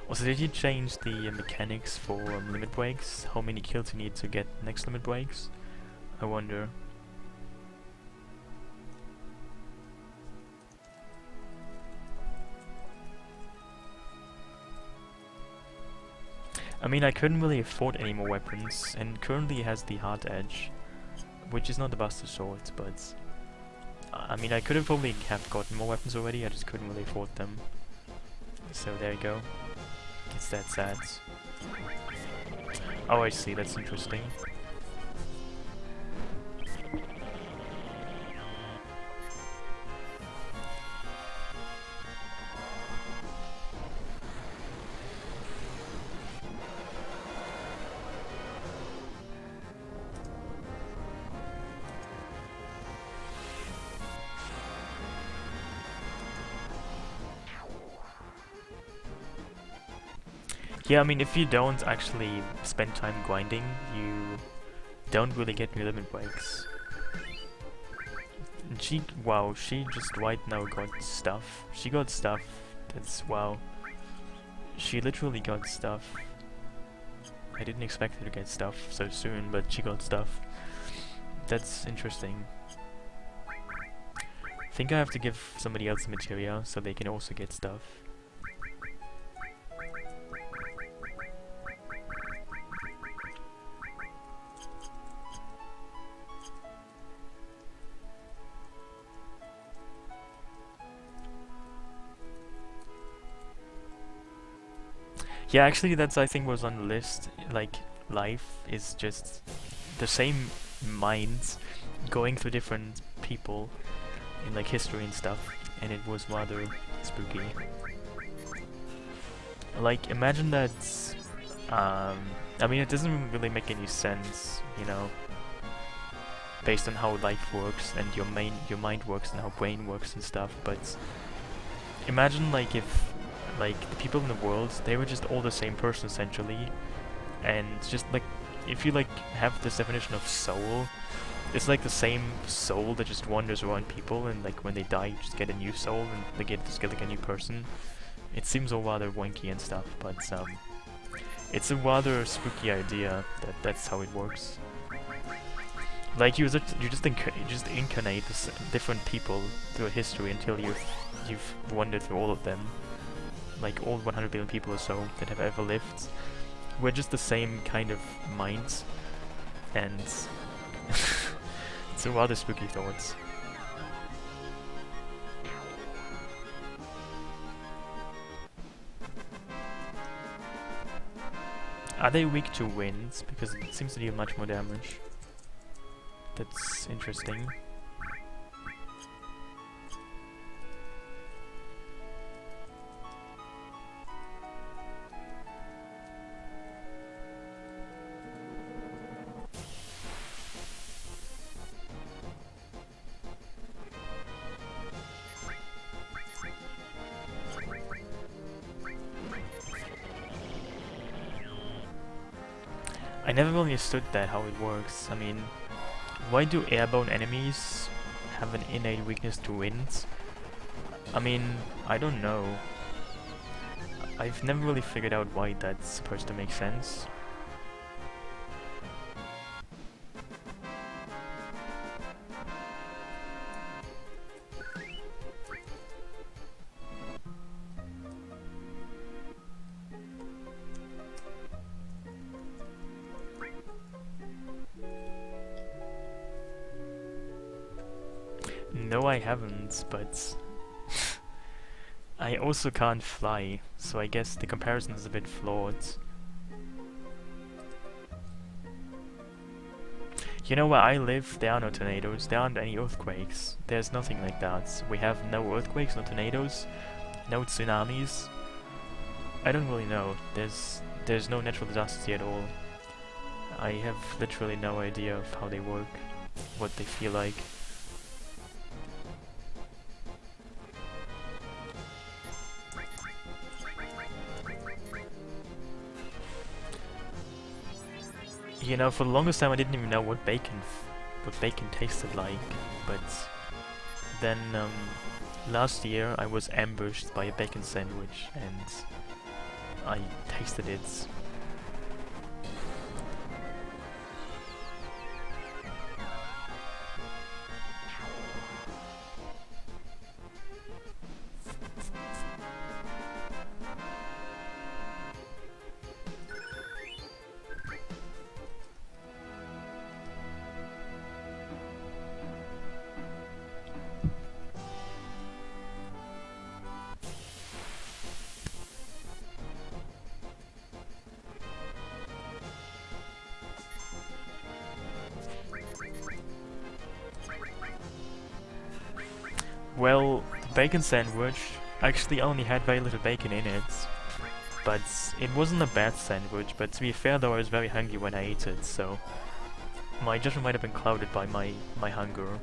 Also, did you change the mechanics for limit breaks? How many kills you need to get next limit breaks? I wonder. I mean, I couldn't really afford any more weapons, and currently it has the hard edge, which is not the Buster Sword, but I mean, I could have probably have gotten more weapons already, I just couldn't really afford them. So there you go. It's that sad. Oh, I see, that's interesting. Yeah, I mean, if you don't actually spend time grinding, you don't really get new limit breaks. And wow, she just right now got stuff. She got stuff. That's, wow. She literally got stuff. I didn't expect her to get stuff so soon, but she got stuff. That's interesting. I think I have to give somebody else materia so they can also get stuff. Yeah, actually that's I think was on the list. Like, life is just the same minds going through different people in like history and stuff, and it was rather spooky. Like, imagine that, I mean, it doesn't really make any sense, you know, based on how life works and your mind works and how brain works and stuff, but imagine like if like the people in the world, they were just all the same person essentially, and just like if you like have this definition of soul, it's like the same soul that just wanders around people, and like when they die you just get a new soul and they just get like a new person. It seems all rather wanky and stuff, but it's a rather spooky idea that that's how it works. Like you just incarnate this different people through history until you've wandered through all of them. Like all 100 billion people or so that have ever lived. We're just the same kind of minds, and it's a rather spooky thoughts. Are they weak to winds? Because it seems to deal much more damage. That's interesting. I never really understood that, how it works. I mean, why do airborne enemies have an innate weakness to wind? I mean, I don't know. I've never really figured out why that's supposed to make sense. No, I haven't, but I also can't fly, so I guess the comparison is a bit flawed. You know, where I live, there are no tornadoes, there aren't any earthquakes, there's nothing like that. We have no earthquakes, no tornadoes, no tsunamis. I don't really know, there's no natural disasters here at all. I have literally no idea of how they work, what they feel like. You know, for the longest time I didn't even know what bacon tasted like, but then last year I was ambushed by a bacon sandwich and I tasted it. Well, the bacon sandwich actually only had very little bacon in it, but it wasn't a bad sandwich, but to be fair though I was very hungry when I ate it, so my judgment might have been clouded by my hunger.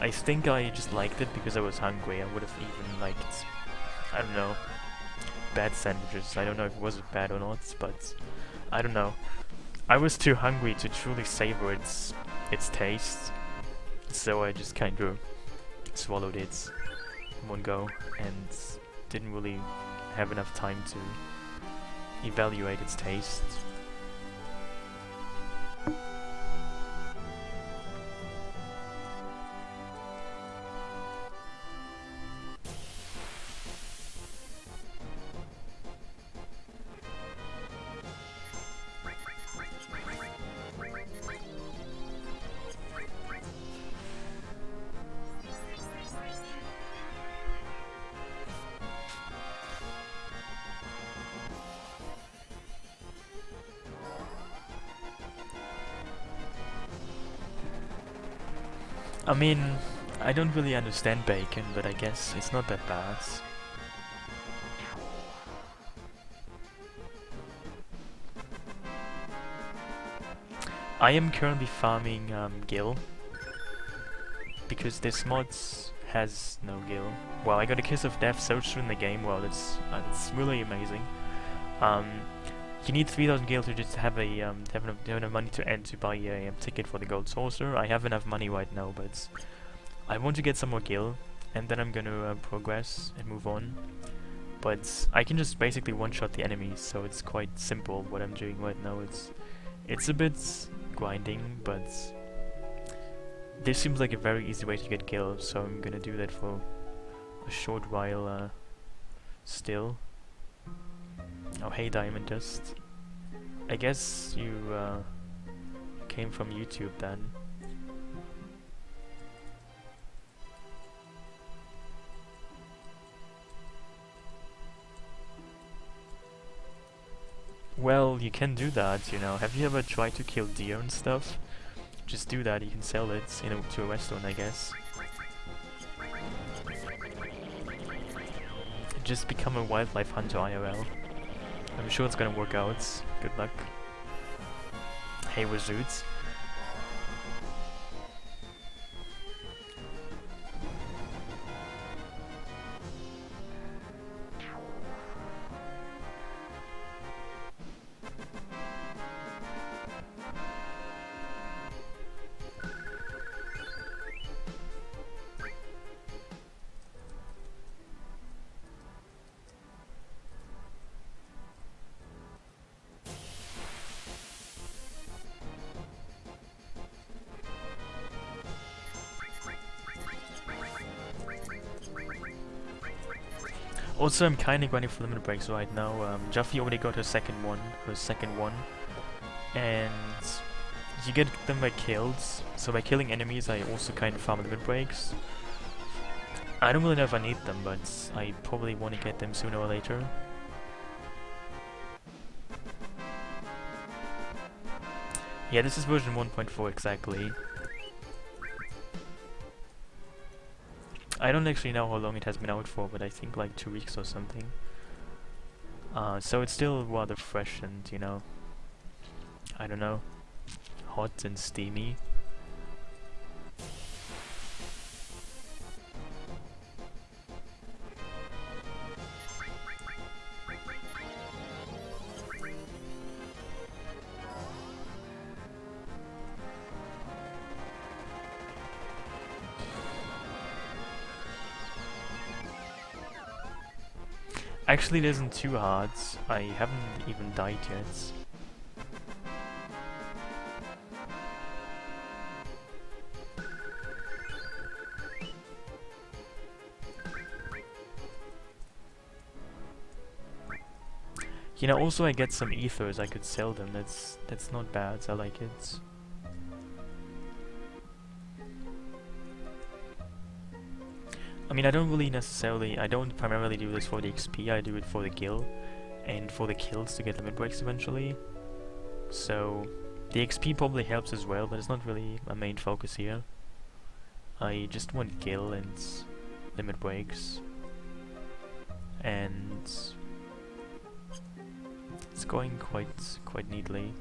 I think I just liked it because I was hungry. I would have even liked, I don't know, bad sandwiches. I don't know if it was bad or not, but I don't know. I was too hungry to truly savor its taste, so I just kind of swallowed it in one go and didn't really have enough time to evaluate its taste. I mean, I don't really understand bacon, but I guess it's not that bad. I am currently farming gil, because this mod has no gil. Well, I got a Kiss of Death so soon in the game, well, it's really amazing. You need 3,000 gil to just have enough money to buy a ticket for the Gold Saucer. I have enough money right now, but I want to get some more gil, and then I'm gonna progress and move on. But I can just basically one-shot the enemies, so it's quite simple what I'm doing right now. It's a bit grinding, but this seems like a very easy way to get gil, so I'm gonna do that for a short while still. Oh, hey Diamond Dust. I guess you came from YouTube then. Well, you can do that, you know. Have you ever tried to kill deer and stuff? Just do that, you can sell it to a restaurant, I guess. Just become a wildlife hunter IRL. I'm sure it's gonna work out. Good luck. Hey, Wazoots. Also, I'm kind of grinding for limit breaks right now. Juffy already got her second one, and you get them by kills. So by killing enemies, I also kind of farm limit breaks. I don't really know if I need them, but I probably want to get them sooner or later. Yeah, this is version 1.4 exactly. I don't actually know how long it has been out for, but I think like 2 weeks or something. So it's still rather fresh and, you know, I don't know, hot and steamy. Actually, it isn't too hard. I haven't even died yet. You know, also I get some ethers, I could sell them. That's not bad. I like it. I mean, I don't primarily do this for the XP, I do it for the gil, and for the kills to get limit breaks eventually. So, the XP probably helps as well, but it's not really a main focus here. I just want gil and limit breaks. And it's going quite neatly.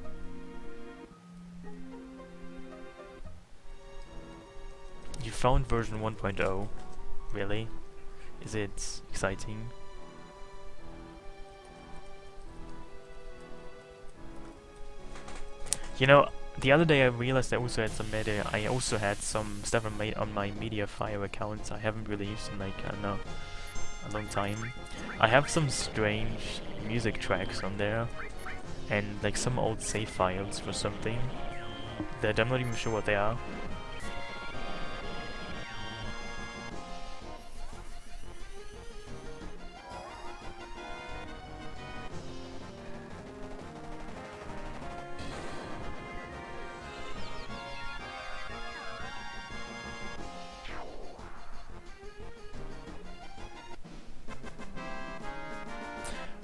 You found version 1.0. Really? Is it exciting? You know, the other day I realized I also had some meta. I also had some stuff I made on my Mediafire account. I haven't really used in like, I don't know, a long time. I have some strange music tracks on there, and like some old save files for something that I'm not even sure what they are.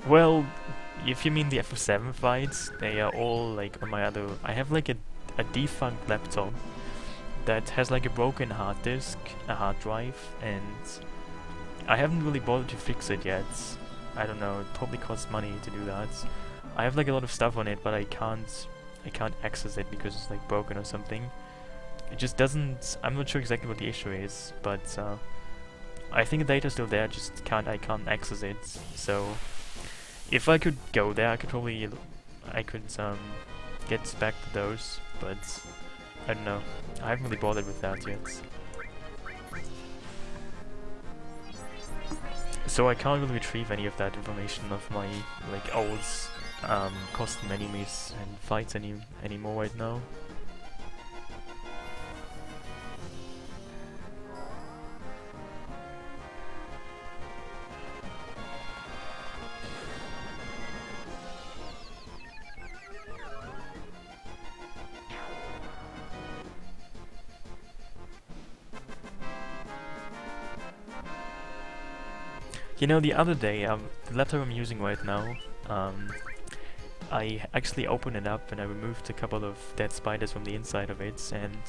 Well, if you mean the FF7 fights, they are all like on my other... I have like a defunct laptop that has like a broken hard disk, a hard drive, and I haven't really bothered to fix it yet. I don't know, it probably costs money to do that. I have like a lot of stuff on it, but I can't access it because it's like broken or something. It just doesn't... I'm not sure exactly what the issue is, but I think the data's still there, just I can't access it, so... If I could go there, I could get back to those, but I don't know. I haven't really bothered with that yet. So I can't really retrieve any of that information of my like old custom enemies and fights anymore right now. You know, the other day, the laptop I'm using right now, I actually opened it up and I removed a couple of dead spiders from the inside of it, and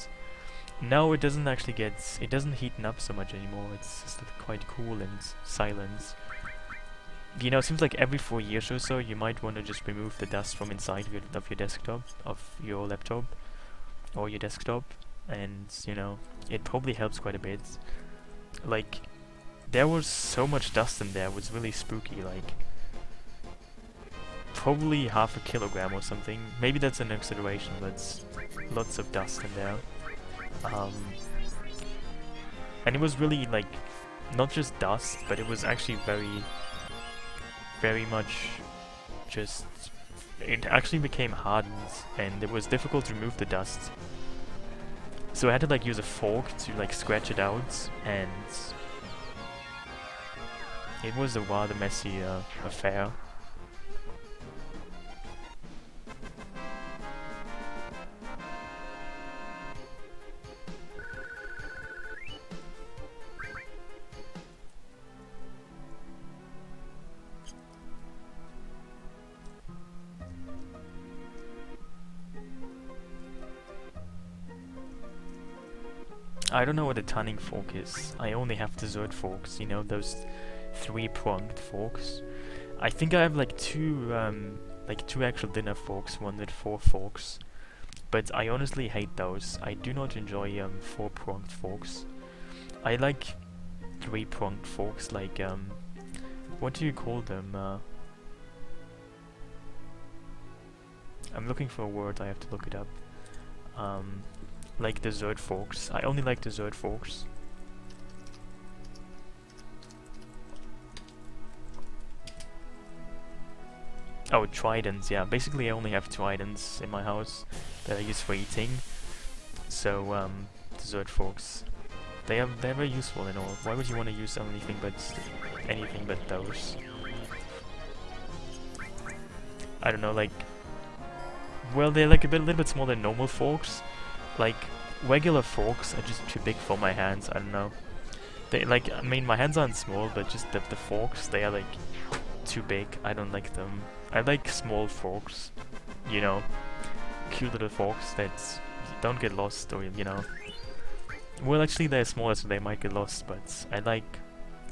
now it doesn't heaten up so much anymore. It's just quite cool and silent. You know, it seems like every 4 years or so you might want to just remove the dust from inside of your desktop, of your laptop, or your desktop, and, you know, it probably helps quite a bit. Like, there was so much dust in there, it was really spooky, like probably half a kilogram or something. Maybe that's an exaggeration, but lots of dust in there. And it was really like, not just dust, but it was actually very much just, it actually became hardened and it was difficult to remove the dust. So I had to like use a fork to like scratch it out, and It was a rather messy affair. I don't know what a tuning fork is. I only have the Zerd forks, you know, those 3-pronged forks. I think I have like two actual dinner forks, one with 4 forks. But I honestly hate those. I do not enjoy 4-pronged forks. I like 3-pronged forks, like what do you call them? I'm looking for a word, I have to look it up. Like the Zerd forks. I only like the Zerd forks. Oh, tridents, yeah. Basically I only have tridents in my house that I use for eating. So, the Zerd forks. They're very useful and all. Why would you want to use anything but those? I don't know, like... Well, they're like little bit smaller than normal forks. Like, regular forks are just too big for my hands, I don't know. They, like, I mean, my hands aren't small, but just the forks, they are like too big. I don't like them. I like small forks, you know, cute little forks that don't get lost, or, you know. Well, actually they're smaller, so they might get lost, but I like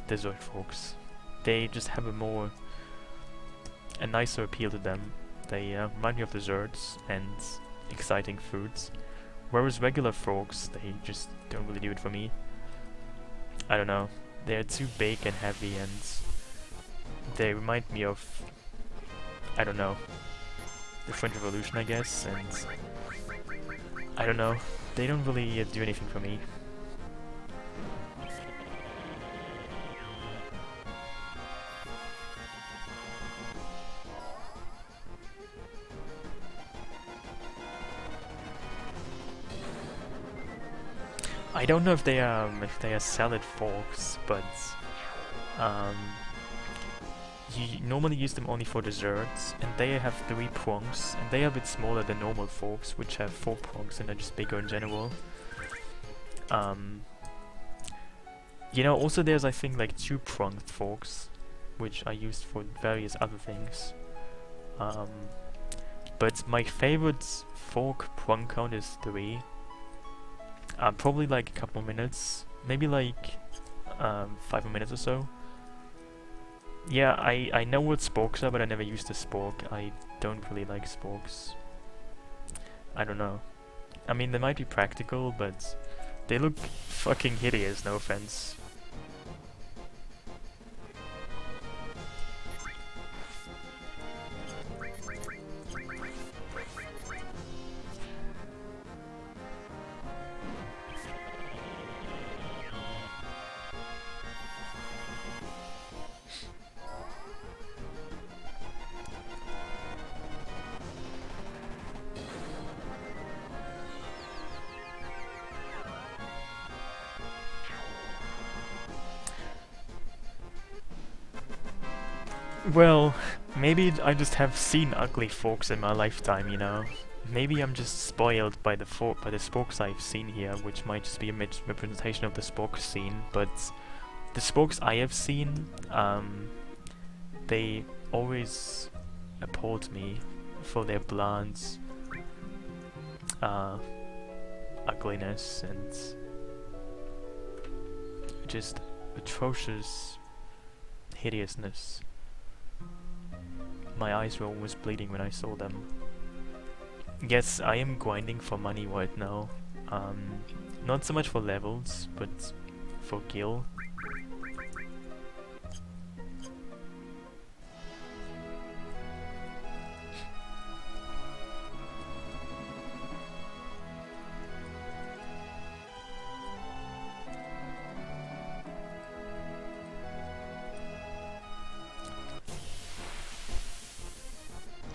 the Zerd forks. They just have a nicer appeal to them. They remind me of the Zerds and exciting foods. Whereas regular forks, they just don't really do it for me. I don't know. They're too big and heavy, and they remind me of, I don't know, the French Revolution, I guess, and I don't know. They don't really do anything for me. I don't know if they are salad forks, but you normally use them only for desserts, and they have 3 prongs, and they are a bit smaller than normal forks, which have 4 prongs and are just bigger in general. You know, also there's I think like 2-pronged forks, which are used for various other things. But my favorite fork prong count is 3. Probably like a couple minutes, maybe like 5 minutes or so. Yeah, I know what sporks are, but I never used a spork. I don't really like sporks. I don't know. I mean, they might be practical, but they look fucking hideous, no offense. Well, maybe I just have seen ugly forks in my lifetime, you know. Maybe I'm just spoiled by the sporks I've seen here, which might just be a representation of the spork scene. But the sporks I have seen, they always appalled me for their bland ugliness and just atrocious hideousness. My eyes were almost bleeding when I saw them. Yes, I am grinding for money right now. Not so much for levels, but for gil.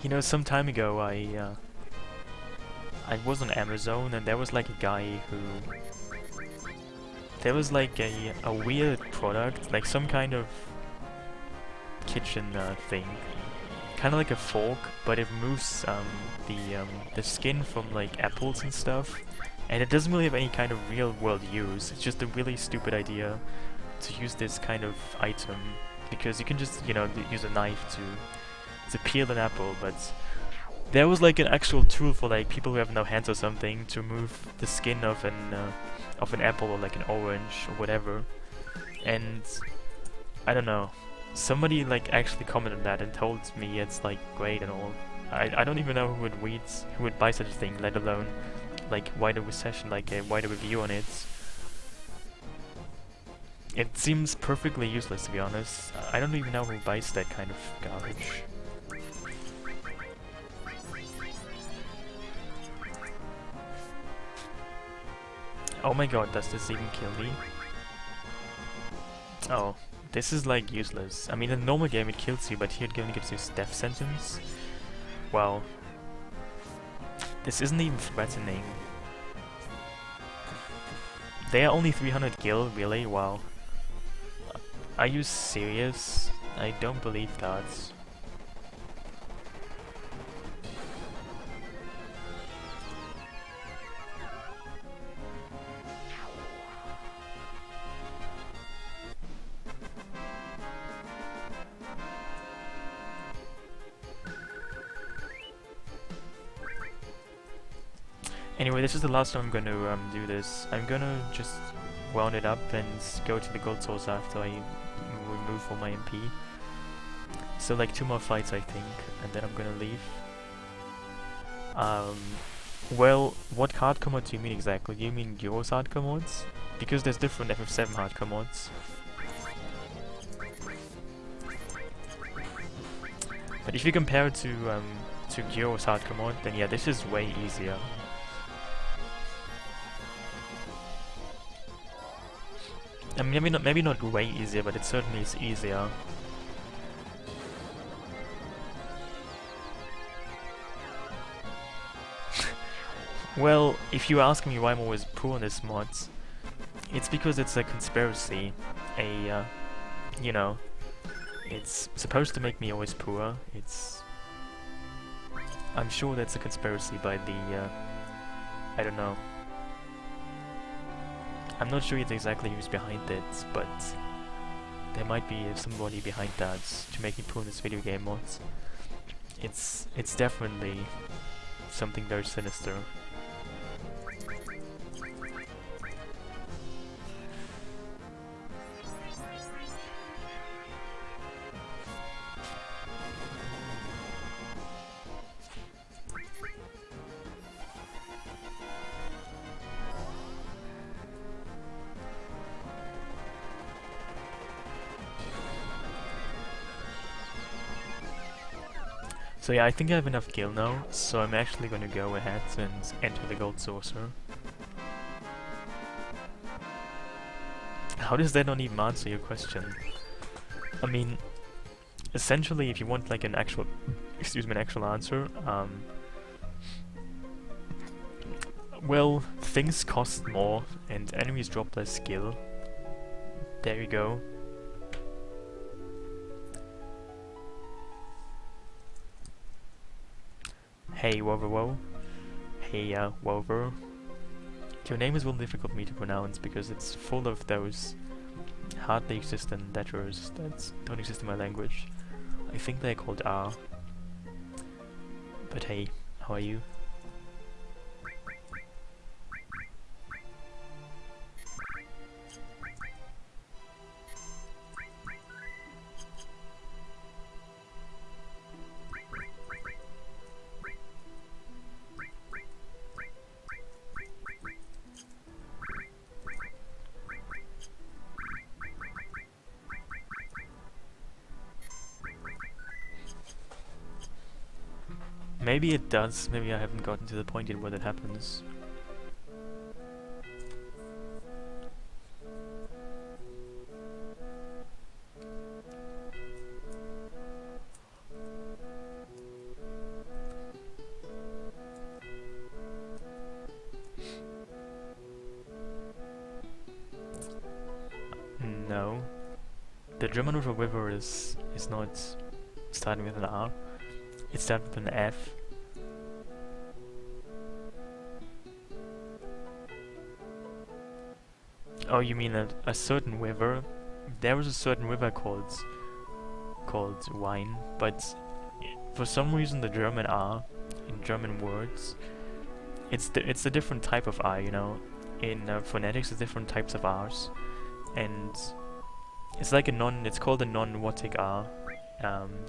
You know, some time ago I was on Amazon, and there was like a guy who... There was like a weird product, like some kind of kitchen thing, kind of like a fork, but it removes the skin from like apples and stuff, and it doesn't really have any kind of real world use. It's just a really stupid idea to use this kind of item, because you can just, you know, use a knife to peel an apple, but there was like an actual tool for like people who have no hands or something to remove the skin of an apple or like an orange or whatever. And I don't know, somebody like actually commented on that and told me it's like great and all. I don't even know who would buy such a thing, let alone like wider session, like a wider review on it. It seems perfectly useless, to be honest. I don't even know who buys that kind of garbage. Oh my god, does this even kill me? Oh, this is like useless. I mean, in a normal game it kills you, but here it only gives you a death sentence. Wow. This isn't even threatening. They are only 300 gil, really? Wow. Are you serious? I don't believe that. Anyway, this is the last time I'm gonna do this. I'm gonna just round it up and go to the gold source after I remove all my MP. So like 2 more fights, I think, and then I'm gonna leave. Well, what hardcore mods do you mean exactly? Do you mean Gyro's hardcore mods? Because there's different FF7 hardcore mods. But if you compare it to Gyro's hardcore mod, then yeah, this is way easier. I mean, maybe not way easier, but it certainly is easier. Well, if you ask me why I'm always poor on this mod, it's because it's a conspiracy. You know, it's supposed to make me always poor. I'm sure that's a conspiracy by the, I don't know. I'm not sure exactly who's behind it, but there might be somebody behind that to make me poor in this video game mod. It's definitely something very sinister. So yeah, I think I have enough gil now, so I'm actually gonna go ahead and enter the gold saucer. How does that not even answer your question? I mean, essentially, if you want like an actual, an actual answer, well, things cost more and enemies drop less skill. There you go. Hey Wover. Hey Wover. Your name is really difficult for me to pronounce because it's full of those hardly existent letters that don't exist in my language. I think they're called R. But hey, how are you? Maybe it does, maybe I haven't gotten to the point yet where that happens. No. The German River is is not starting with an R. It starts with an F. Oh, you mean a certain river? There was a certain river called Wine, but for some reason the German R in German words, it's a different type of R, you know. In phonetics, there's different types of R's, and it's like it's called a non-wotic R,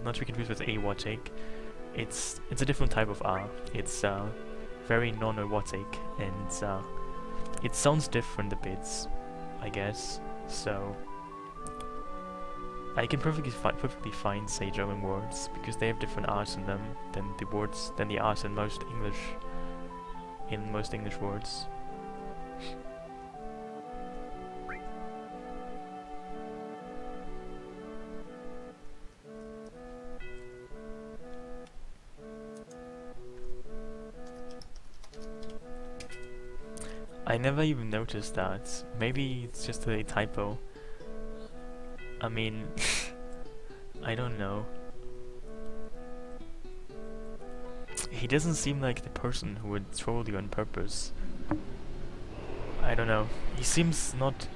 not to be confused with awotic. It's a different type of R. It's very non-erotic, and it sounds different a bit, I guess. So I can perfectly fine say German words because they have different R's in them than the R's in most English words. I never even noticed that. Maybe it's just a typo. I mean, I don't know. He doesn't seem like the person who would troll you on purpose. I don't know. He seems not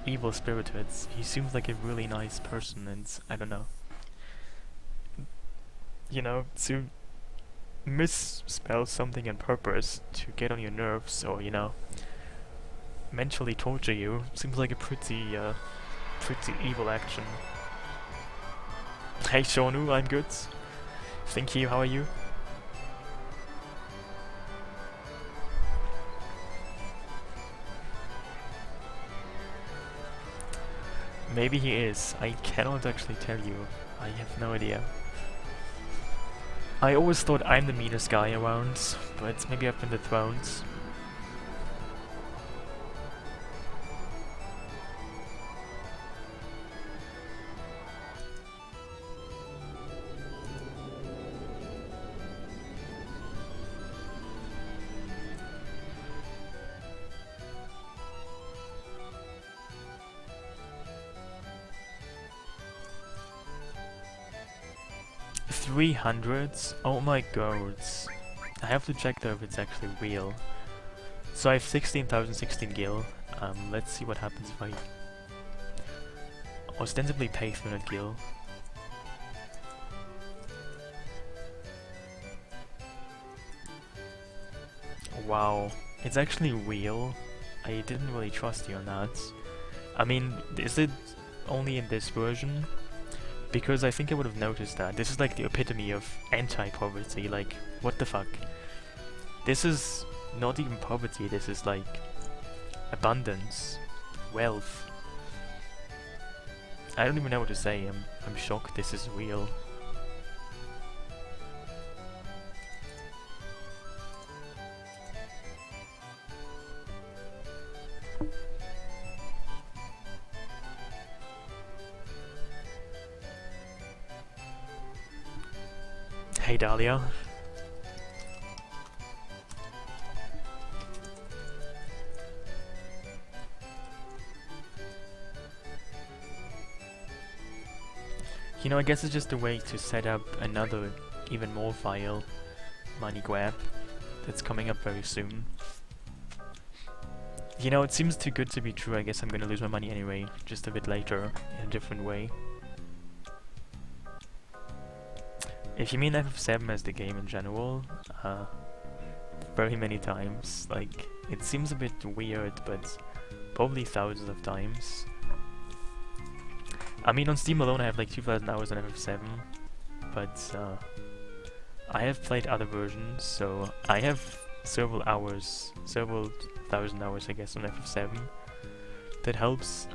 evil-spirited. He seems like a really nice person, and I don't know. You know, to misspell something on purpose to get on your nerves, or, you know, mentally torture you, seems like a pretty evil action. Hey Shonu, I'm good. Thank you, how are you? Maybe he is. I cannot actually tell you. I have no idea. I always thought I'm the meanest guy around, but maybe I've been dethroned. $300? Oh my god. I have to check though if it's actually real. So I have 16,016 gil. Let's see what happens if I ostensibly pay 300 gil. Wow, it's actually real. I didn't really trust you on that. I mean, is it only in this version? Because I think I would have noticed that. This is like the epitome of anti-poverty, like, what the fuck? This is not even poverty, this is like abundance, wealth. I don't even know what to say, I'm shocked this is real. Hey Dahlia. You know, I guess it's just a way to set up another, even more vile money grab that's coming up very soon. You know, it seems too good to be true. I guess I'm gonna lose my money anyway, just a bit later, in a different way. If you mean FF7 as the game in general, very many times. Like, it seems a bit weird, but probably thousands of times. I mean, on Steam alone I have like 2,000 hours on FF7, but I have played other versions, so I have several thousand hours I guess on FF7. That helps.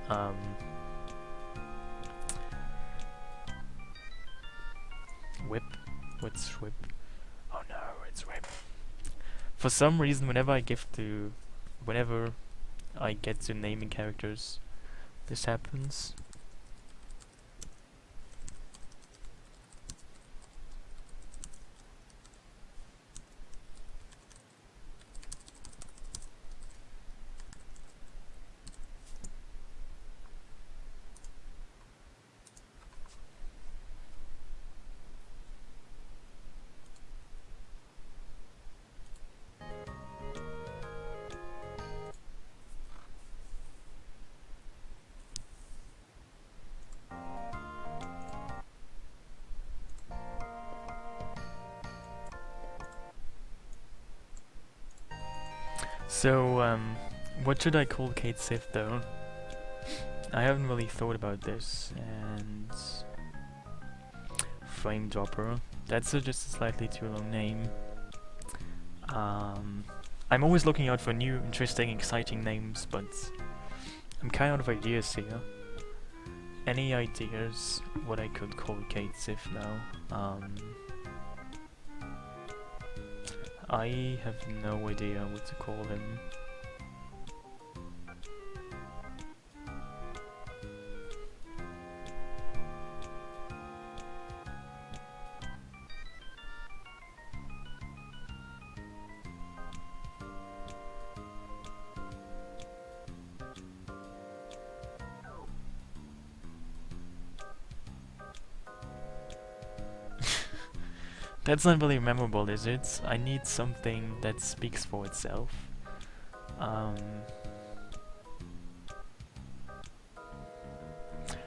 Whip? What's whip? Oh no, it's whip. For some reason, whenever I get to naming characters, this happens. So, what should I call Kate Sith though? I haven't really thought about this, and Frame Dropper. That's just a slightly too long name. I'm always looking out for new, interesting, exciting names, but I'm kind of out of ideas here. Any ideas what I could call Kate Sith now? I have no idea what to call him. That's not really memorable, is it? I need something that speaks for itself.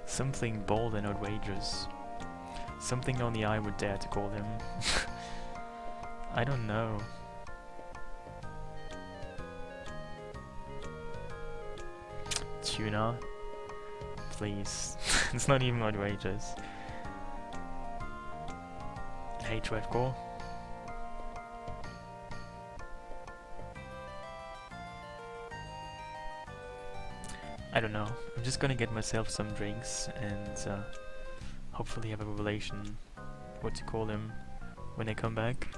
Something bold and outrageous. Something only I would dare to call him. I don't know. Tuna? Please. It's not even outrageous. H-Rev Core? I don't know. I'm just gonna get myself some drinks and hopefully have a revelation what to call him when I come back.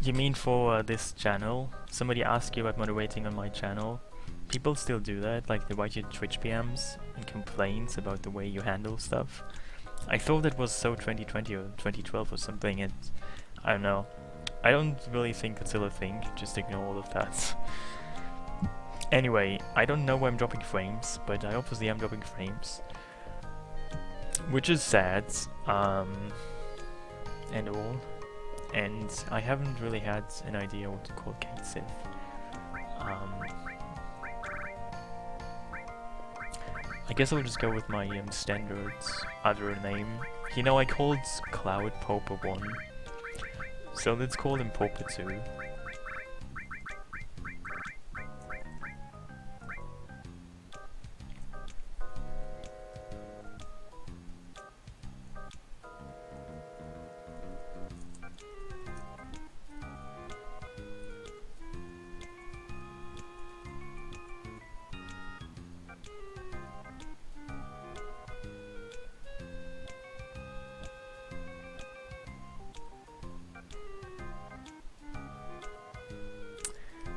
You mean for this channel? Somebody asked you about moderating on my channel. People still do that, like they write you Twitch PMs and complaints about the way you handle stuff. I thought that was so 2020 or 2012 or something, and I don't know. I don't really think it's still a thing, just ignore all of that. Anyway, I don't know why I'm dropping frames, but I obviously am dropping frames. Which is sad, and all. And I haven't really had an idea what to call Kate Sith. I guess I'll just go with my standard other name. You know, I called Cloud Pauper 1, so let's call him Pauper 2.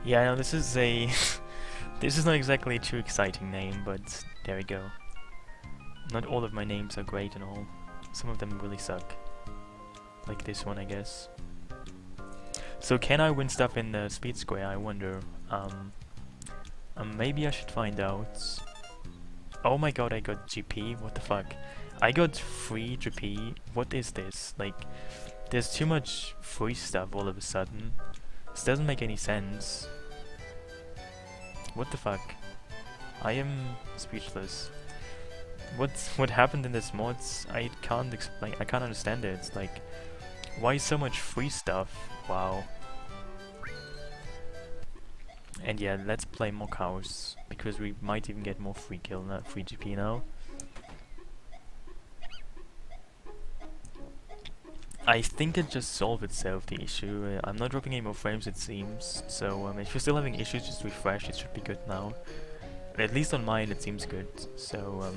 Yeah, I know this is a this is not exactly a too exciting name, but there we go. Not all of my names are great and all. Some of them really suck. Like this one, I guess. So can I win stuff in the Speed Square, I wonder? Maybe I should find out. Oh my god, I got GP? What the fuck? I got free GP? What is this? Like, there's too much free stuff all of a sudden. This doesn't make any sense. What the fuck? I am speechless. What happened in this mods? I can't explain. I can't understand it. It's like, why so much free stuff? Wow. And yeah, let's play more cows because we might even get more free kill, not free GP now. I think it just solved itself, the issue. I'm not dropping any more frames, it seems. So if you're still having issues, just refresh. It should be good now. At least on mine, it seems good. So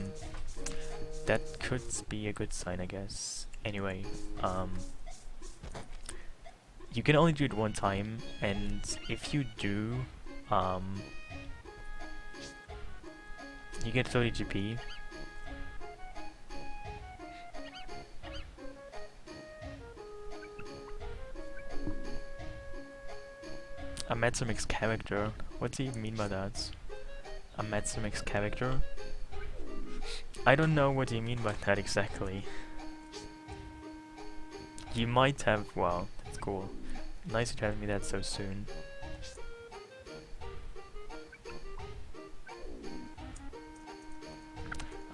that could be a good sign, I guess. Anyway, you can only do it one time, and if you do, you get 30 GP. A Metzomix character? What do you mean by that? A Metzomix character? I don't know what you mean by that exactly. You might have... wow, that's cool. Nice you telling me that so soon.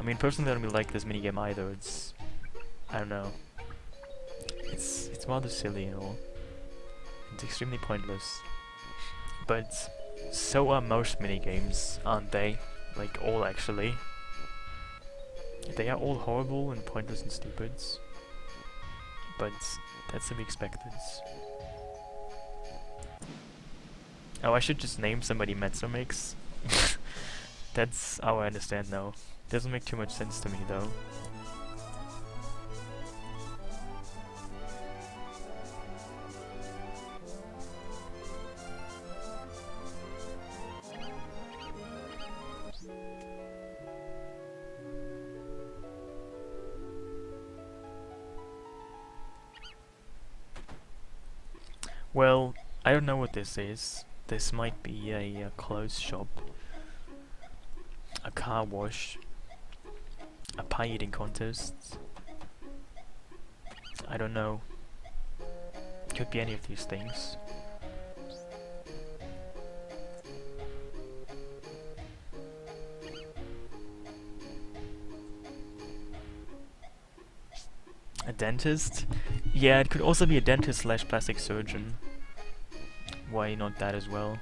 I mean, personally I don't really like this minigame either. It's... I don't know. It's rather silly and all. It's extremely pointless. But so are most minigames, aren't they? Like, all actually. They are all horrible and pointless and stupid. But that's to be expected. Oh, I should just name somebody Metzomix. That's how I understand now. Doesn't make too much sense to me though. Well, I don't know what this is. This might be a clothes shop, a car wash, a pie eating contest. I don't know. Could be any of these things. A dentist? Yeah, it could also be a dentist slash plastic surgeon. Why not that as well?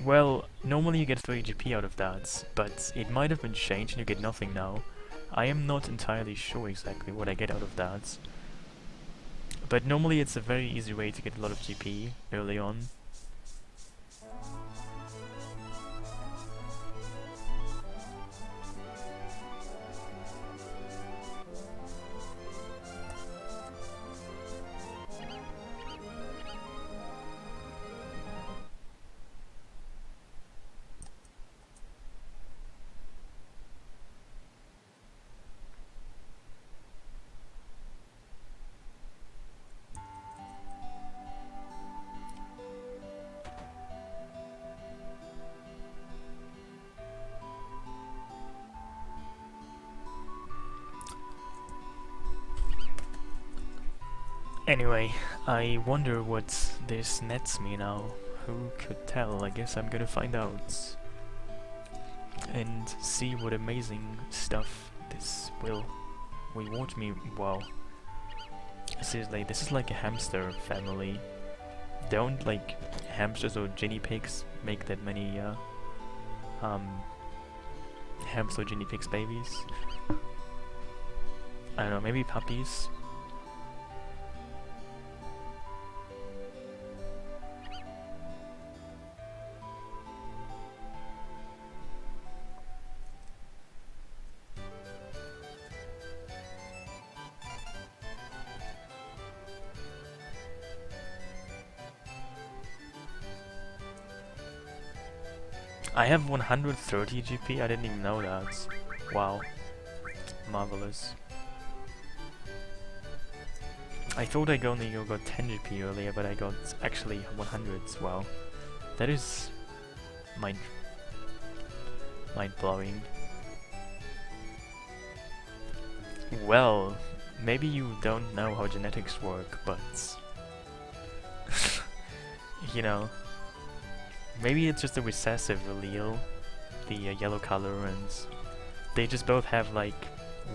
Well, normally you get 30 GP out of that, but it might have been changed and you get nothing now. I am not entirely sure exactly what I get out of that. But normally it's a very easy way to get a lot of GP early on. Anyway, I wonder what this nets me now. Who could tell? I guess I'm gonna find out. And see what amazing stuff this will reward me. Wow. Seriously, this is like a hamster family. Don't like hamsters or guinea pigs make that many hamster or guinea pigs babies? I don't know, maybe puppies? I have 130 GP, I didn't even know that. Wow. Marvelous. I thought I only got 10 GP earlier, but I got actually 100. Wow. That is mind-blowing. Well, maybe you don't know how genetics work, but you know, maybe it's just a recessive allele, the yellow color, and they just both have like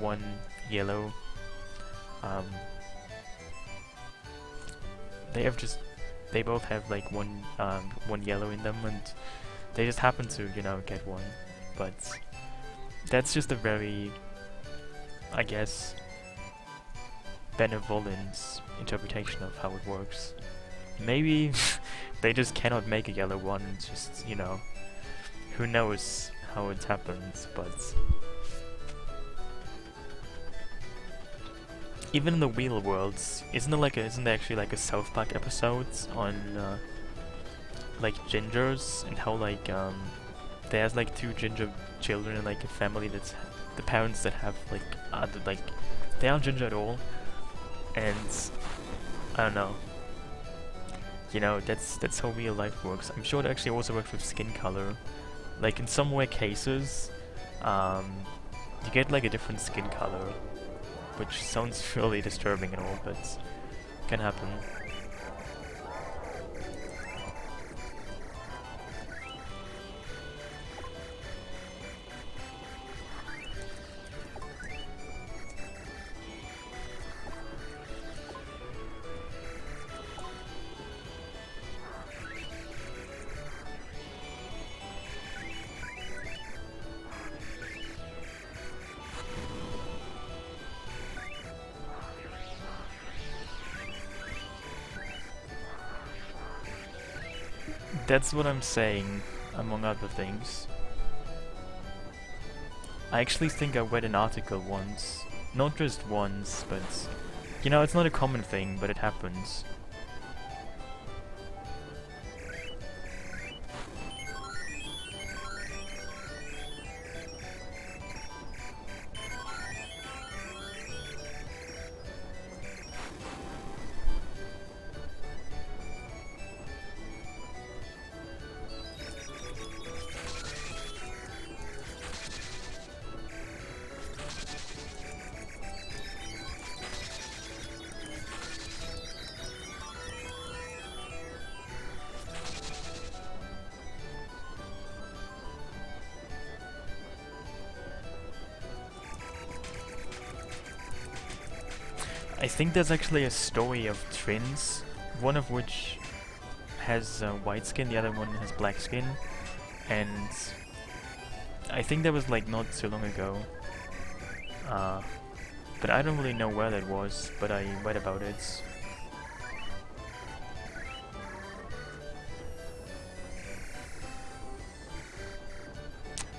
one yellow. They both have like one yellow in them, and they just happen to, you know, get one. But that's just a very, I guess, benevolent interpretation of how it works. Maybe they just cannot make a yellow one, just, you know, who knows how it happens, but even in the real worlds, isn't there actually like a South Park episode on like gingers, and how like there's like two ginger children in like a family that's the parents that have like they aren't ginger at all, and I don't know. You know, that's how real life works. I'm sure it actually also works with skin color. Like in some rare cases, you get like a different skin color, which sounds really disturbing and all, but can happen. That's what I'm saying, among other things. I actually think I read an article once, not just once, but you know, it's not a common thing, but it happens. I think there's actually a story of twins, one of which has white skin, the other one has black skin, and I think that was like not too long ago. But I don't really know where that was, but I read about it.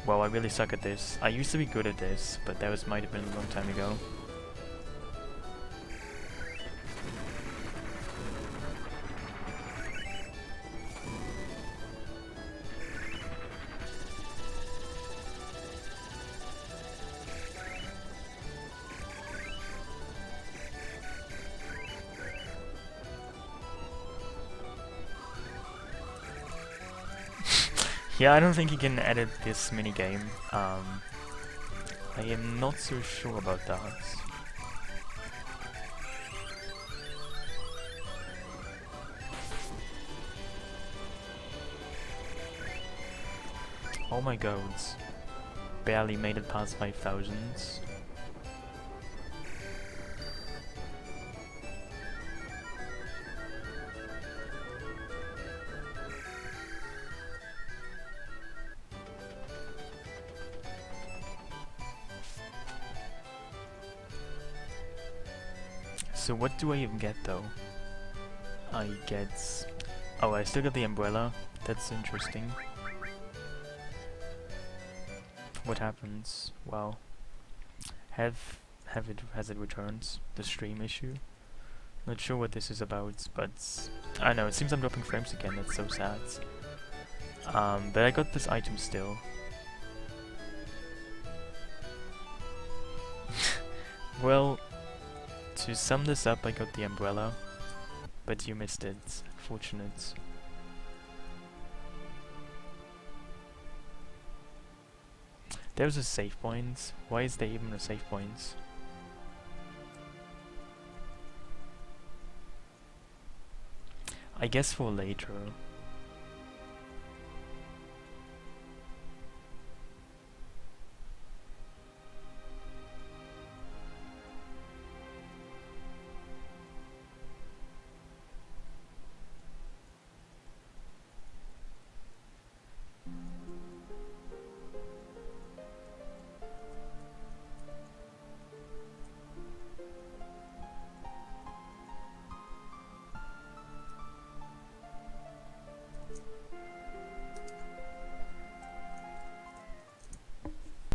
Wow, I really suck at this. I used to be good at this, but that might have been a long time ago. Yeah, I don't think you can edit this minigame. I am not so sure about that. Oh my god. Barely made it past 5,000. So what do I even get though? I get... Oh, I still got the umbrella. That's interesting. What happens? Well, has it returned? The stream issue? Not sure what this is about, but I know, it seems I'm dropping frames again, that's so sad. But I got this item still. Well, to sum this up, I got the umbrella, but you missed it. Fortunate. There's a save point. Why is there even a save point? I guess for later.